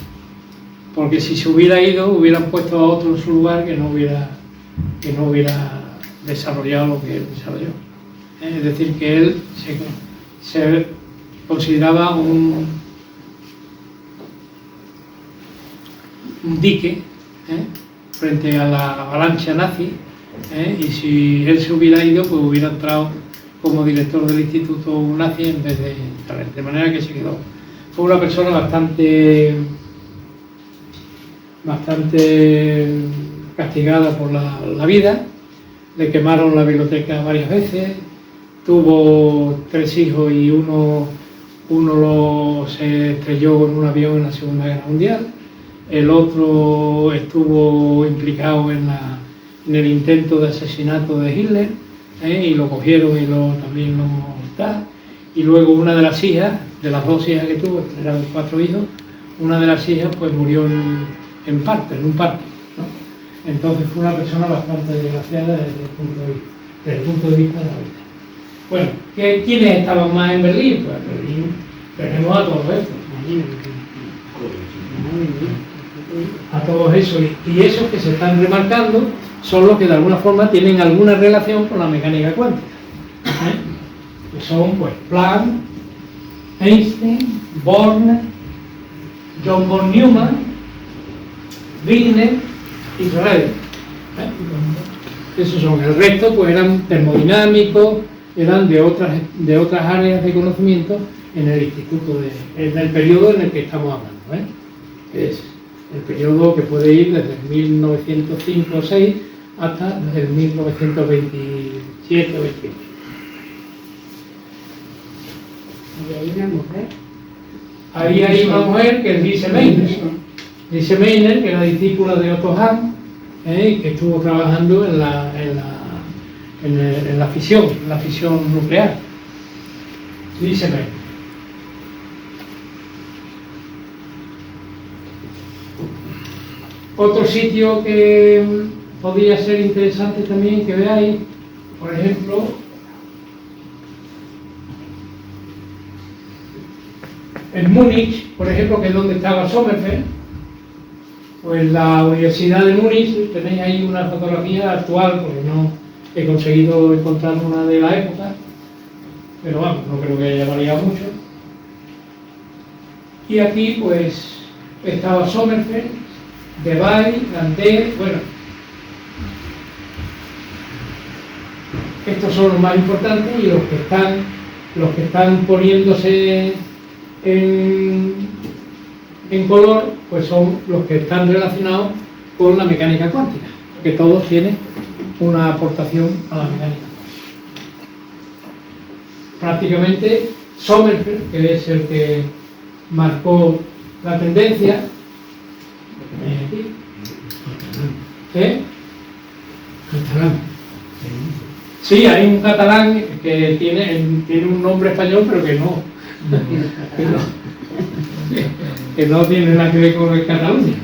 si se hubiera ido, hubieran puesto a otro en su lugar que no hubiera desarrollado lo que él desarrolló. Es decir, que él se consideraba un dique frente a la avalancha nazi, y si él se hubiera ido, pues hubiera entrado como director del instituto nazi en vez de manera que se quedó. Fue una persona bastante castigada por la vida. Le quemaron la biblioteca varias veces, tuvo 3 hijos y uno se estrelló en un avión en la Segunda Guerra Mundial, el otro estuvo implicado en el intento de asesinato de Hitler, y lo cogieron y también lo está. Y luego una de las hijas, de las 2 hijas que tuvo, eran 4 hijos, una de las hijas pues murió en un parto, ¿no? Entonces fue una persona bastante desgraciada desde el punto de vista de la vida. Bueno, ¿quiénes estaban más en Berlín? Pues en Berlín tenemos a todos estos. A todos esos. Y esos que se están remarcando son los que de alguna forma tienen alguna relación con la mecánica cuántica. Que son pues Planck, Einstein, Born, John von Neumann, Wigner y Schroeder. Esos son. El resto pues eran termodinámicos, eran de otras áreas de conocimiento en el instituto, en el periodo en el que estamos hablando, que es el periodo que puede ir desde el 1905 o 6 hasta el 1927 o 28. ¿Y hay una mujer? Ahí hay una mujer que es Lise Meitner. Lise Meitner, que era discípula de Otto Hahn, que estuvo trabajando en la fisión nuclear. Lise Meitner. Otro sitio que podría ser interesante también que veáis, por ejemplo, en Múnich, por ejemplo, que es donde estaba Sommerfeld, pues la Universidad de Múnich, tenéis ahí una fotografía actual, porque no he conseguido encontrar una de la época, pero vamos, no creo que haya variado mucho. Y aquí pues estaba Sommerfeld, Debye, Landé, bueno, estos son los más importantes, y los que están poniéndose en color, pues son los que están relacionados con la mecánica cuántica, que todos tienen una aportación a la mecánica. Prácticamente Sommerfeld, que es el que marcó la tendencia, ¿eh? Catalán. Sí, hay un catalán que tiene un nombre español, pero que no tiene nada que ver con el Cataluña.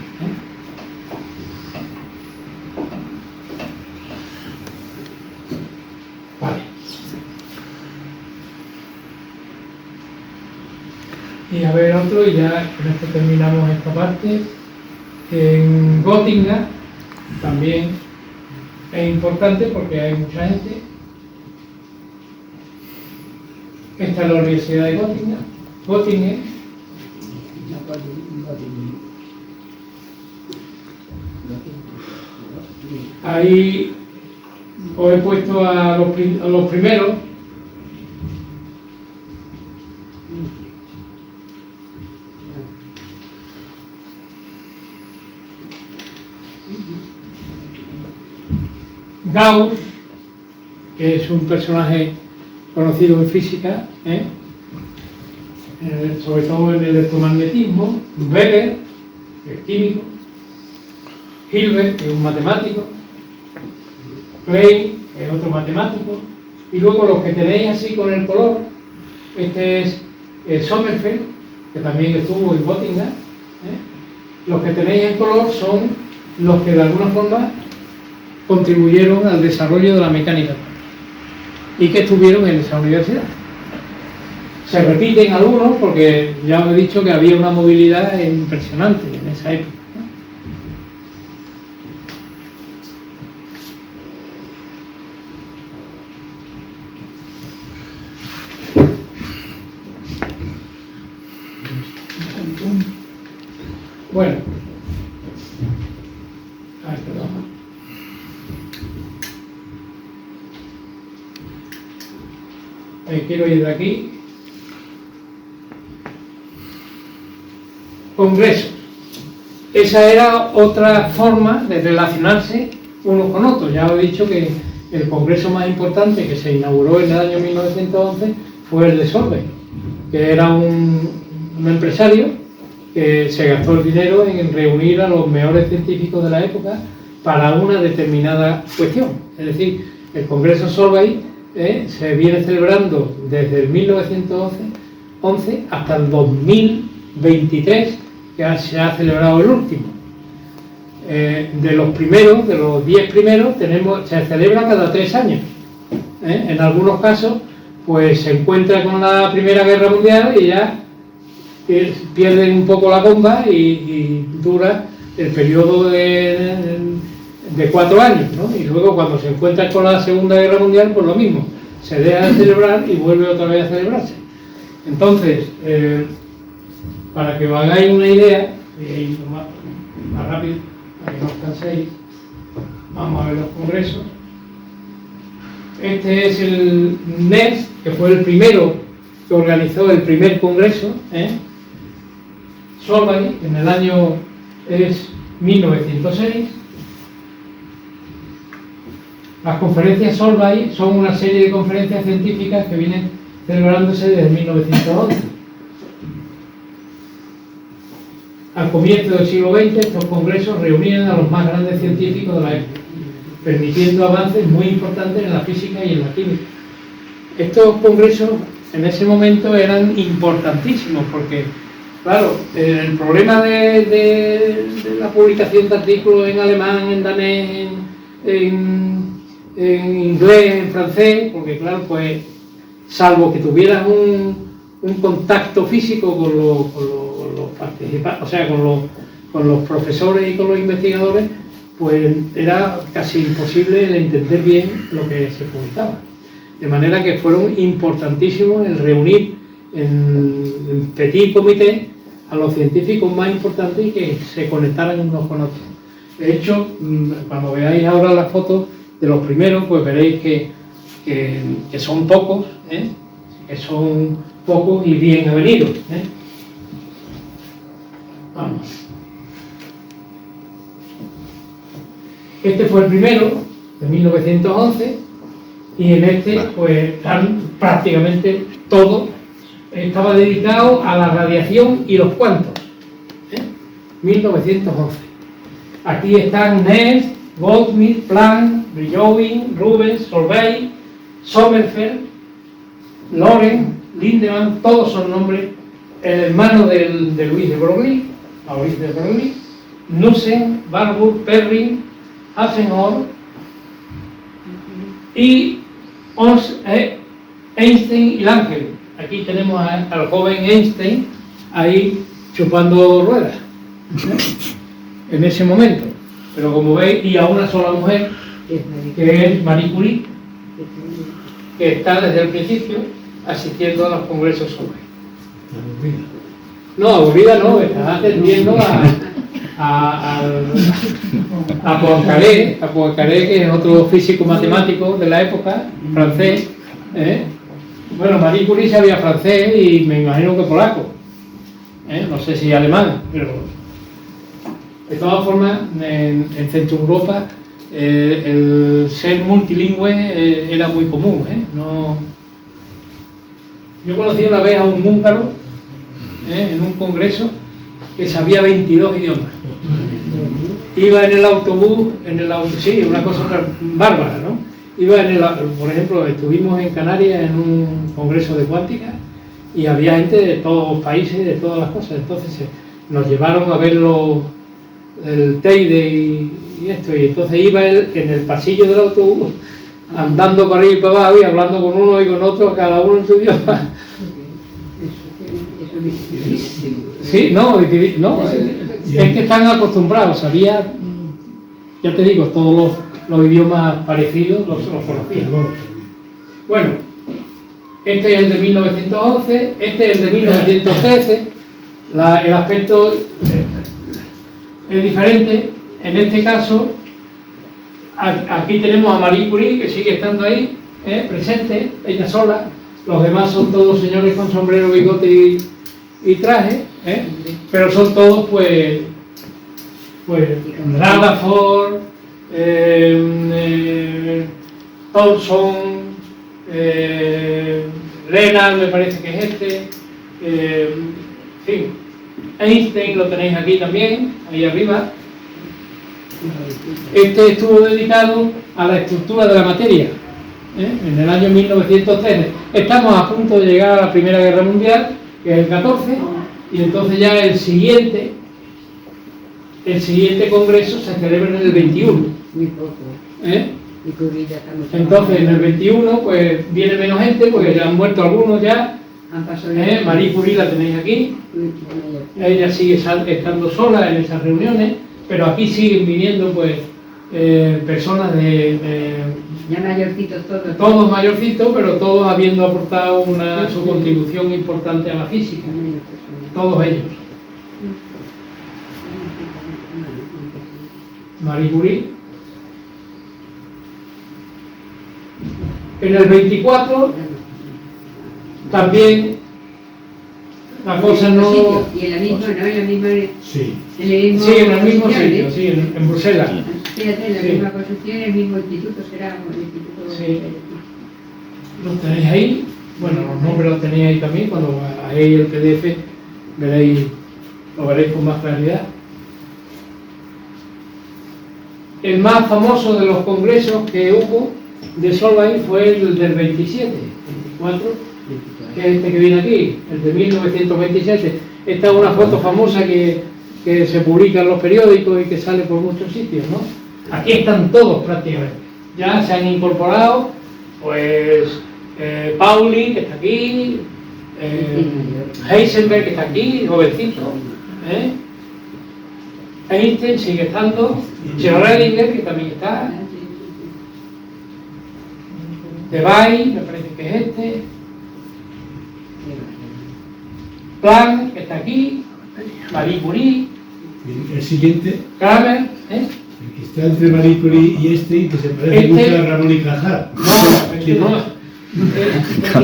Vale. Y a ver otro, y ya con esto terminamos esta parte. En Göttingen también es importante porque hay mucha gente. Esta es la Universidad de Göttingen. Ahí os he puesto a los primeros. Gauss, que es un personaje conocido en física, sobre todo en el electromagnetismo. Weber, que es químico. Hilbert, que es un matemático. Klein, que es otro matemático. Y luego los que tenéis así con el color, este es Sommerfeld, que también estuvo en Göttingen. Los que tenéis en color son los que de alguna forma contribuyeron al desarrollo de la mecánica y que estuvieron en esa universidad. Se repiten algunos porque ya os he dicho que había una movilidad impresionante en esa época. Bueno, perdón. Quiero ir de aquí. Congresos. Esa era otra forma de relacionarse unos con otros. Ya os he dicho que el congreso más importante que se inauguró en el año 1911 fue el de Solvay, que era un empresario que se gastó el dinero en reunir a los mejores científicos de la época para una determinada cuestión. Es decir, el congreso Solvay se viene celebrando desde el 1911 hasta el 2023, que se ha celebrado el último. De los primeros, de los 10 primeros, se celebra cada 3 años. En algunos casos, pues se encuentra con la Primera Guerra Mundial y ya pierden un poco la bomba y dura el periodo de 4 años, ¿no? Y luego cuando se encuentra con la Segunda Guerra Mundial, pues lo mismo, se deja de celebrar y vuelve otra vez a celebrarse. Entonces, para que os hagáis una idea, voy a ir más rápido, para que no os canséis, vamos a ver los congresos. Este es el NERSC, que fue el primero que organizó el primer congreso, Solvay, en el año es 1906. Las conferencias Solvay son una serie de conferencias científicas que vienen celebrándose desde 1911. Al comienzo del siglo XX, estos congresos reunían a los más grandes científicos de la época, permitiendo avances muy importantes en la física y en la química. Estos congresos en ese momento eran importantísimos porque, claro, el problema de la publicación de artículos en alemán, en danés, en inglés, en francés, porque claro, pues salvo que tuvieras un contacto físico con los participantes, o sea, con los profesores y con los investigadores, pues era casi imposible el entender bien lo que se publicaba. De manera que fueron importantísimos el reunir en petit comité a los científicos más importantes y que se conectaran unos con otros. De hecho, cuando veáis ahora las fotos de los primeros, pues veréis que son pocos, que son pocos y bien avenidos. Vamos. Este fue el primero, de 1911, y en este, pues, prácticamente todo estaba dedicado a la radiación y los cuantos. 1911. Aquí están Nernst, Goldsmith, Planck, Brillouin, Rubens, Solvay, Sommerfeld, Lorenz, Lindemann, todos son nombres. El hermano de Luis de Broglie, Maurice de Broglie, Nussen, Warburg, Perrin, Hassenhorst y Einstein y Langevin. Aquí tenemos al joven Einstein ahí chupando ruedas en ese momento. Pero como veis, y a una sola mujer, que es Marie Curie, que está desde el principio asistiendo a los congresos sobre. No, aburrida no, está atendiendo a Poincaré, que es otro físico matemático de la época, francés. Bueno, Marie Curie sabía francés y me imagino que polaco. No sé si alemán, pero de todas formas, en Centro Europa el ser multilingüe era muy común. No... Yo conocí una vez a un húngaro en un congreso que sabía 22 idiomas. Iba en el autobús, sí, una cosa bárbara, ¿no? Iba por ejemplo, estuvimos en Canarias en un congreso de cuántica y había gente de todos los países, de todas las cosas. Entonces nos llevaron a ver el Teide y esto, y entonces iba él en el pasillo del autobús andando por ahí y para abajo y hablando con uno y con otro, cada uno en su idioma. Sí, no, es que están acostumbrados, sabía, ya te digo, todos los idiomas parecidos los conocían. Bueno, este es el de 1911, este es el de 1913, el aspecto es diferente. En este caso, aquí tenemos a Marie Curie, que sigue estando ahí, presente, ella sola. Los demás son todos señores con sombrero, bigote y traje, pero son todos, pues Rutherford, Thomson, Lennart, me parece que es en fin, Einstein lo tenéis aquí también, ahí arriba. Este estuvo dedicado a la estructura de la materia, en el año 1913. Estamos a punto de llegar a la Primera Guerra Mundial, que es el 14, y entonces ya el siguiente congreso se celebra en el 21. Muy poco. Entonces en el 21 pues viene menos gente, porque ya han muerto algunos ya. Marie Curie la tenéis aquí. Ella sigue estando sola en esas reuniones, pero aquí siguen viniendo pues personas ya mayorcitos todos. Todos mayorcitos, pero todos habiendo aportado su contribución importante a la física. Todos ellos. Marie Curie. En el 24 también la cosa no... Y en la misma, ¿no? En la misma... Sí. En el mismo sitio, sí, en Bruselas. Fíjate, en la misma construcción, el mismo instituto, será el instituto... Sí. Los tenéis ahí. Bueno, los nombres los tenéis ahí también. Cuando hagáis el PDF lo veréis con más claridad. El más famoso de los congresos que hubo de Solvay fue el del 27, 24, que es este que viene aquí, el de 1927. Esta es una foto famosa que se publica en los periódicos y que sale por muchos sitios, ¿no? Aquí están todos prácticamente. Ya se han incorporado, pues, Pauli, que está aquí, Heisenberg, que está aquí, jovencito, Einstein sigue estando, Schrödinger, que también está, Debye, me parece que es este, Planck, que está aquí, Marie Curie, el siguiente, Kramer, el que está entre Marie Curie y que se parece mucho a Ramón y Cajal. No,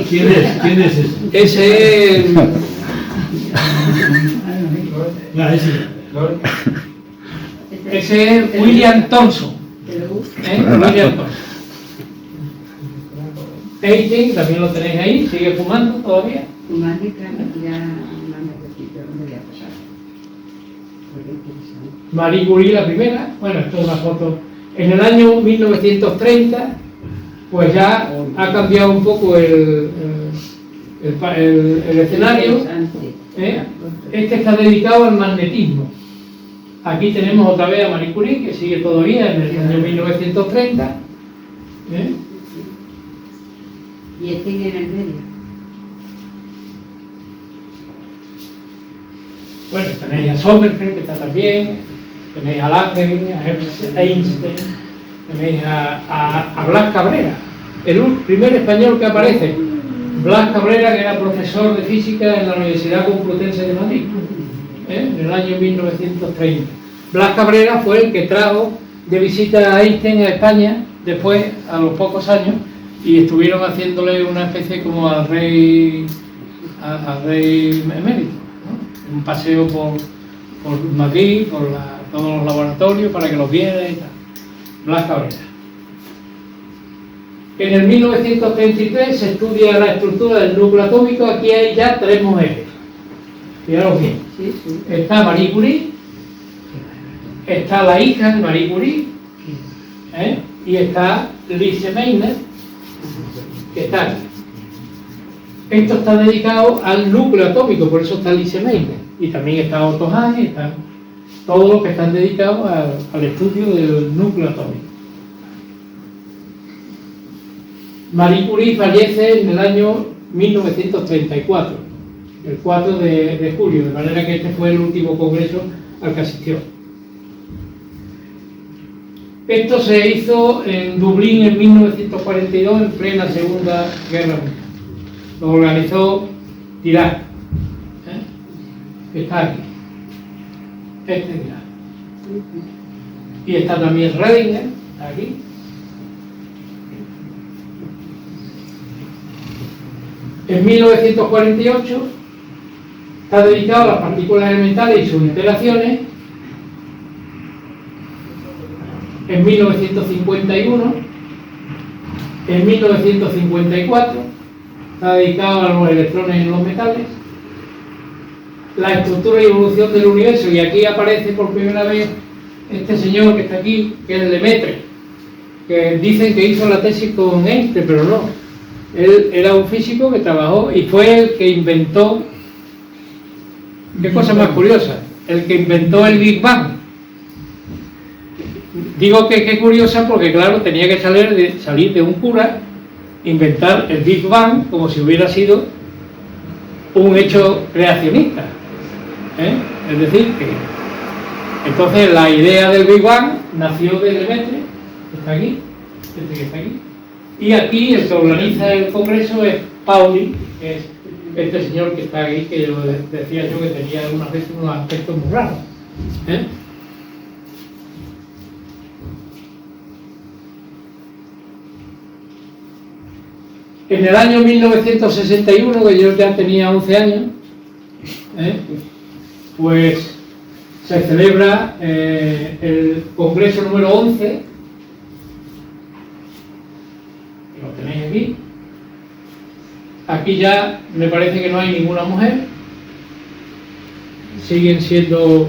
¿Quién es ese? Ese es... Ese. Ese es William Thomson. Que lo busque. William Thomson. Einstein, también lo tenéis ahí, sigue fumando todavía. Fumando y claro, ya no necesito, no voy a pasar. Porque interesante. Marie Curie, la primera. Bueno, esto es una foto. En el año 1930, pues ya ha cambiado un poco el escenario. Este está dedicado al magnetismo. Aquí tenemos otra vez a Marie Curie, que sigue todavía en el año 1930. Y este en el medio. Bueno, tenéis a Sommerfeld, que está también, tenéis a Lange, a Einstein, tenéis a Blas Cabrera, el primer español que aparece. Blas Cabrera, que era profesor de física en la Universidad Complutense de Madrid, en el año 1930. Blas Cabrera fue el que trajo de visita a Einstein a España, después, a los pocos años, y estuvieron haciéndole una especie como al rey emérito, ¿no? Un paseo por Madrid, por todos los laboratorios para que los viera y tal. Blas Cabrera. En el 1933 se estudia la estructura del núcleo atómico. Aquí hay ya 3 mujeres. Fijaros bien. Sí, sí. Está Marie Curie, está la hija de Marie Curie, y está Lise Meitner, que está aquí. Esto está dedicado al núcleo atómico, por eso está Lise Meitner. Y también está Otto Hahn, y están todos los que están dedicados al estudio del núcleo atómico. Marie Curie fallece en el año 1934, el 4 de julio, de manera que este fue el último congreso al que asistió. Esto se hizo en Dublín en 1942, en plena Segunda Guerra Mundial. Lo organizó Dirac, que está aquí. Este es Dirac. Y está también Redinger, aquí. En 1948 está dedicado a las partículas elementales y sus interacciones. En 1951, en 1954 está dedicado a los electrones en los metales, la estructura y evolución del universo, y aquí aparece por primera vez este señor que está aquí, que es Lemaitre, que dicen que hizo la tesis con Einstein, pero no. Él era un físico que trabajó y fue el que inventó, qué cosa más curiosa, el que inventó el Big Bang. Digo que qué curiosa porque claro, tenía que salir de un cura, inventar el Big Bang como si hubiera sido un hecho creacionista. Es decir, que entonces la idea del Big Bang nació de Lemaitre, que está aquí, este que está aquí. Y aquí el que organiza el congreso es Pauli, que es este señor que está aquí, que yo decía yo que tenía algunas veces unos aspectos muy raros. En el año 1961, que yo ya tenía 11 años, pues se celebra el congreso número 11. Lo tenéis aquí. Aquí ya me parece que no hay ninguna mujer. Siguen siendo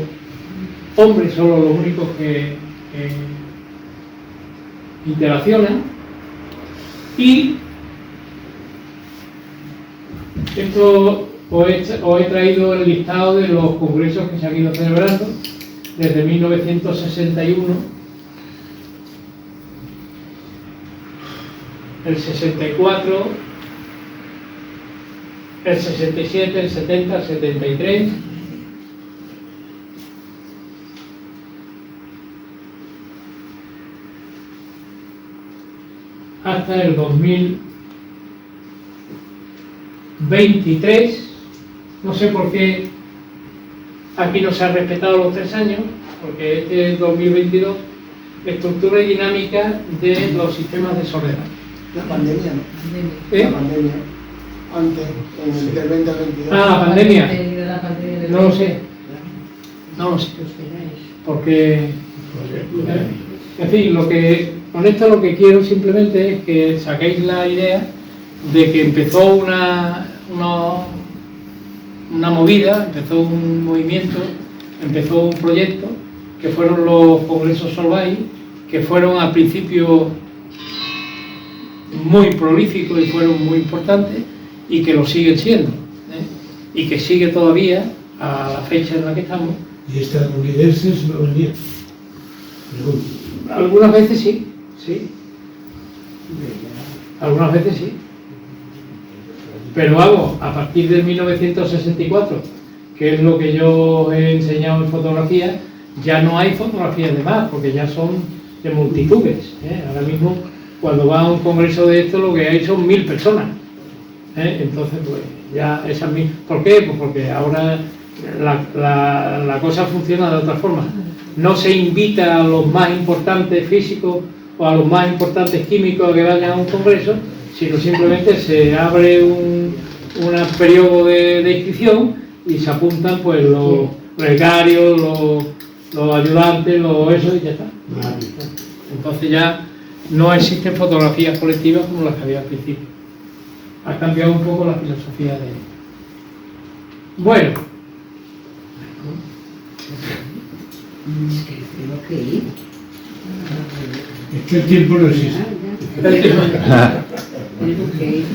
hombres solo los únicos que interaccionan. Y esto os he traído el listado de los congresos que se han ido celebrando desde 1961, el 64, el 67, el 70, el 73, hasta el 2023. No sé por qué aquí no se ha respetado los 3 años, porque este es 2022, estructura y dinámica de los sistemas desordenados. La pandemia, ¿no? La pandemia. Antes, en el 2022. Ah, la pandemia. No lo sé. No lo sé. Porque En fin, con esto lo que quiero simplemente es que saquéis la idea de que empezó una movida, empezó un movimiento, empezó un proyecto, que fueron los congresos Solvay, que fueron al principio muy prolíficos y fueron muy importantes, y que lo siguen siendo, y que sigue todavía a la fecha en la que estamos. ¿Y estadounidenses no venían? Pregunto. Algunas veces sí, algunas veces sí. Pero vamos, a partir de 1964, que es lo que yo he enseñado en fotografía, ya no hay fotografías de más, porque ya son de multitudes. Ahora mismo, cuando va a un congreso de esto, lo que hay son 1000 personas. Entonces, pues ya esas 1000. ¿Por qué? Pues porque ahora la cosa funciona de otra forma. No se invita a los más importantes físicos o a los más importantes químicos a que vayan a un congreso, sino simplemente se abre un periodo de inscripción y se apuntan pues los becarios, los ayudantes, eso y ya está. Entonces ya no existen fotografías colectivas como las que había al principio. Ha cambiado un poco la filosofía de... Bueno. Tengo que ir. Es que el tiempo no existe. Tengo que ir.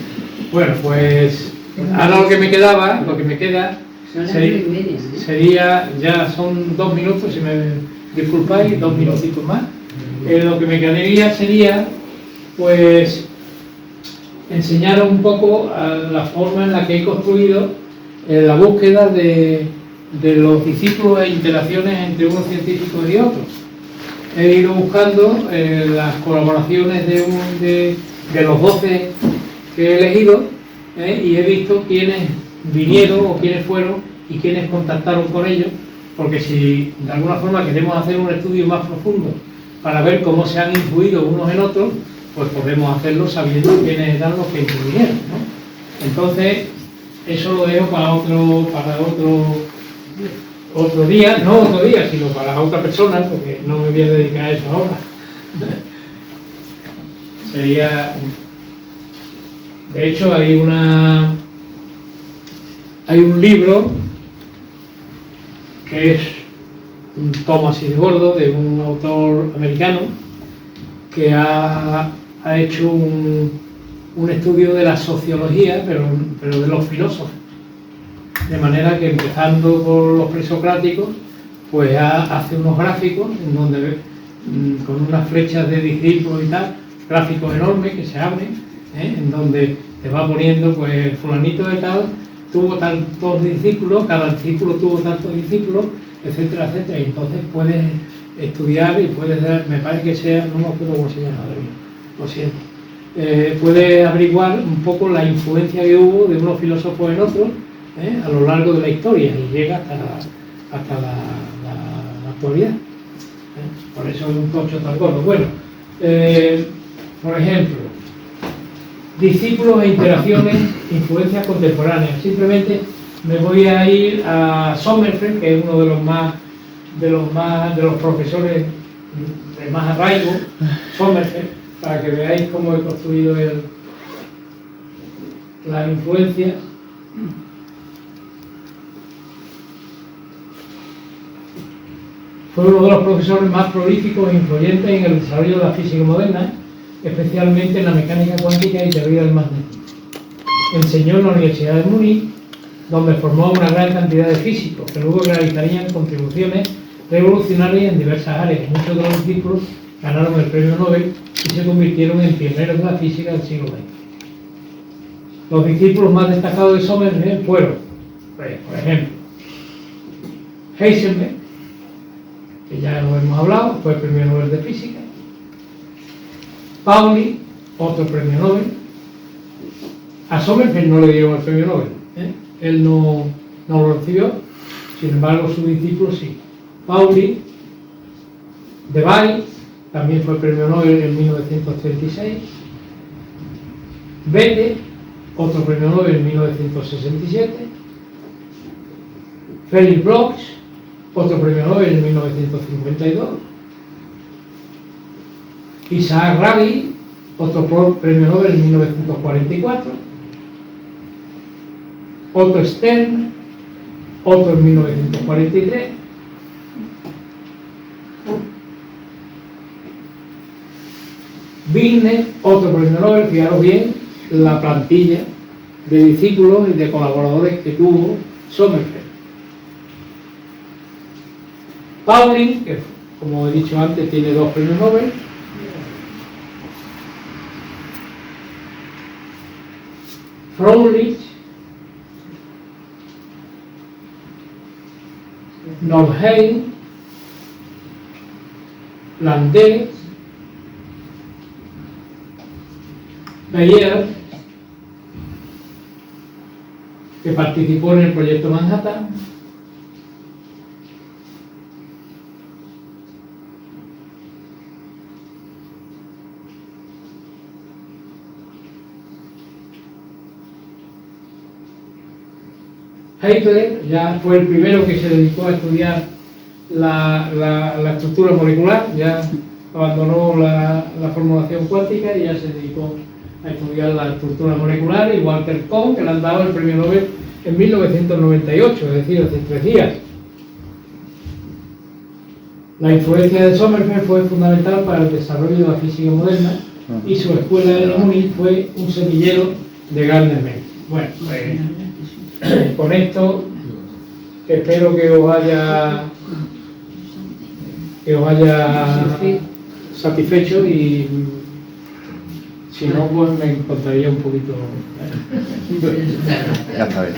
Bueno, pues ahora lo que me queda Son las 9:30, ¿eh? sería, ya son 2 minutos, si me disculpáis, 2 minutitos más. Lo que me quedaría sería, pues, enseñaros un poco la forma en la que he construido la búsqueda de los discípulos e interacciones entre unos científicos y otros. He ido buscando las colaboraciones de los 12 que he elegido, y he visto quiénes vinieron o quiénes fueron y quiénes contactaron con ellos, porque si de alguna forma queremos hacer un estudio más profundo para ver cómo se han influido unos en otros, pues podemos hacerlo sabiendo quiénes eran los que influyeron, ¿no? Entonces, eso lo dejo para otro día, no otro día, sino para otra persona, porque no me voy a dedicar a eso ahora. Sería... De hecho, hay un libro que es un tomo así de gordo, de un autor americano, que ha hecho un estudio de la sociología, pero de los filósofos. De manera que, empezando por los presocráticos, pues hace unos gráficos en donde, con unas flechas de discípulos y tal, gráficos enormes que se abren, en donde te va poniendo, pues, fulanito de tal tuvo tantos discípulos, cada discípulo tuvo tantos discípulos, etcétera, etcétera. Y entonces puedes estudiar y puedes dar, me parece que sea, no me acuerdo cómo se llama, lo siento, puedes averiguar un poco la influencia que hubo de unos filósofos en otros, a lo largo de la historia, y llega hasta la actualidad. Por eso es un tocho tan gordo. Bueno, por ejemplo, discípulos e interacciones, influencias contemporáneas. Simplemente me voy a ir a Sommerfeld, que es uno de los profesores de más arraigo, Sommerfeld, para que veáis cómo he construido la influencia. Fue uno de los profesores más prolíficos e influyentes en el desarrollo de la física moderna, especialmente en la mecánica cuántica y teoría del magnetismo. Enseñó en la Universidad de Múnich, donde formó una gran cantidad de físicos que luego realizarían contribuciones revolucionarias en diversas áreas. Muchos de los discípulos ganaron el premio Nobel y se convirtieron en pioneros de la física del siglo XX. Los discípulos más destacados de Sommerfeld fueron, pues, por ejemplo, Heisenberg, que ya lo hemos hablado, fue el premio Nobel de Física. Pauli, otro premio Nobel. A Sommerfeld no le dieron el premio Nobel, él no lo recibió, sin embargo su discípulo sí. Pauli, Debye, también fue el premio Nobel en 1936. Bethe, otro premio Nobel en 1967. Felix Bloch, otro premio Nobel en 1952. Isaac Rabi, otro premio Nobel en 1944, Otto Stern, otro en 1943, Wigner, otro premio Nobel. Fijaros bien la plantilla de discípulos y de colaboradores que tuvo Sommerfeld. Pauling, que como he dicho antes tiene 2 premios Nobel. Froelich, Nordheim, Landé, Beyer, que participó en el proyecto Manhattan, Heitler ya fue el primero que se dedicó a estudiar la estructura molecular, ya abandonó la formulación cuántica y ya se dedicó a estudiar la estructura molecular, y Walter Kohn, que le han dado el premio Nobel en 1998, es decir, hace 3 días. La influencia de Sommerfeld fue fundamental para el desarrollo de la física moderna y su escuela de Múnich fue un semillero de grandes mentes. Bueno, pues, con esto espero que os haya satisfecho, y si no, pues me encontraría un poquito. Ya está bien.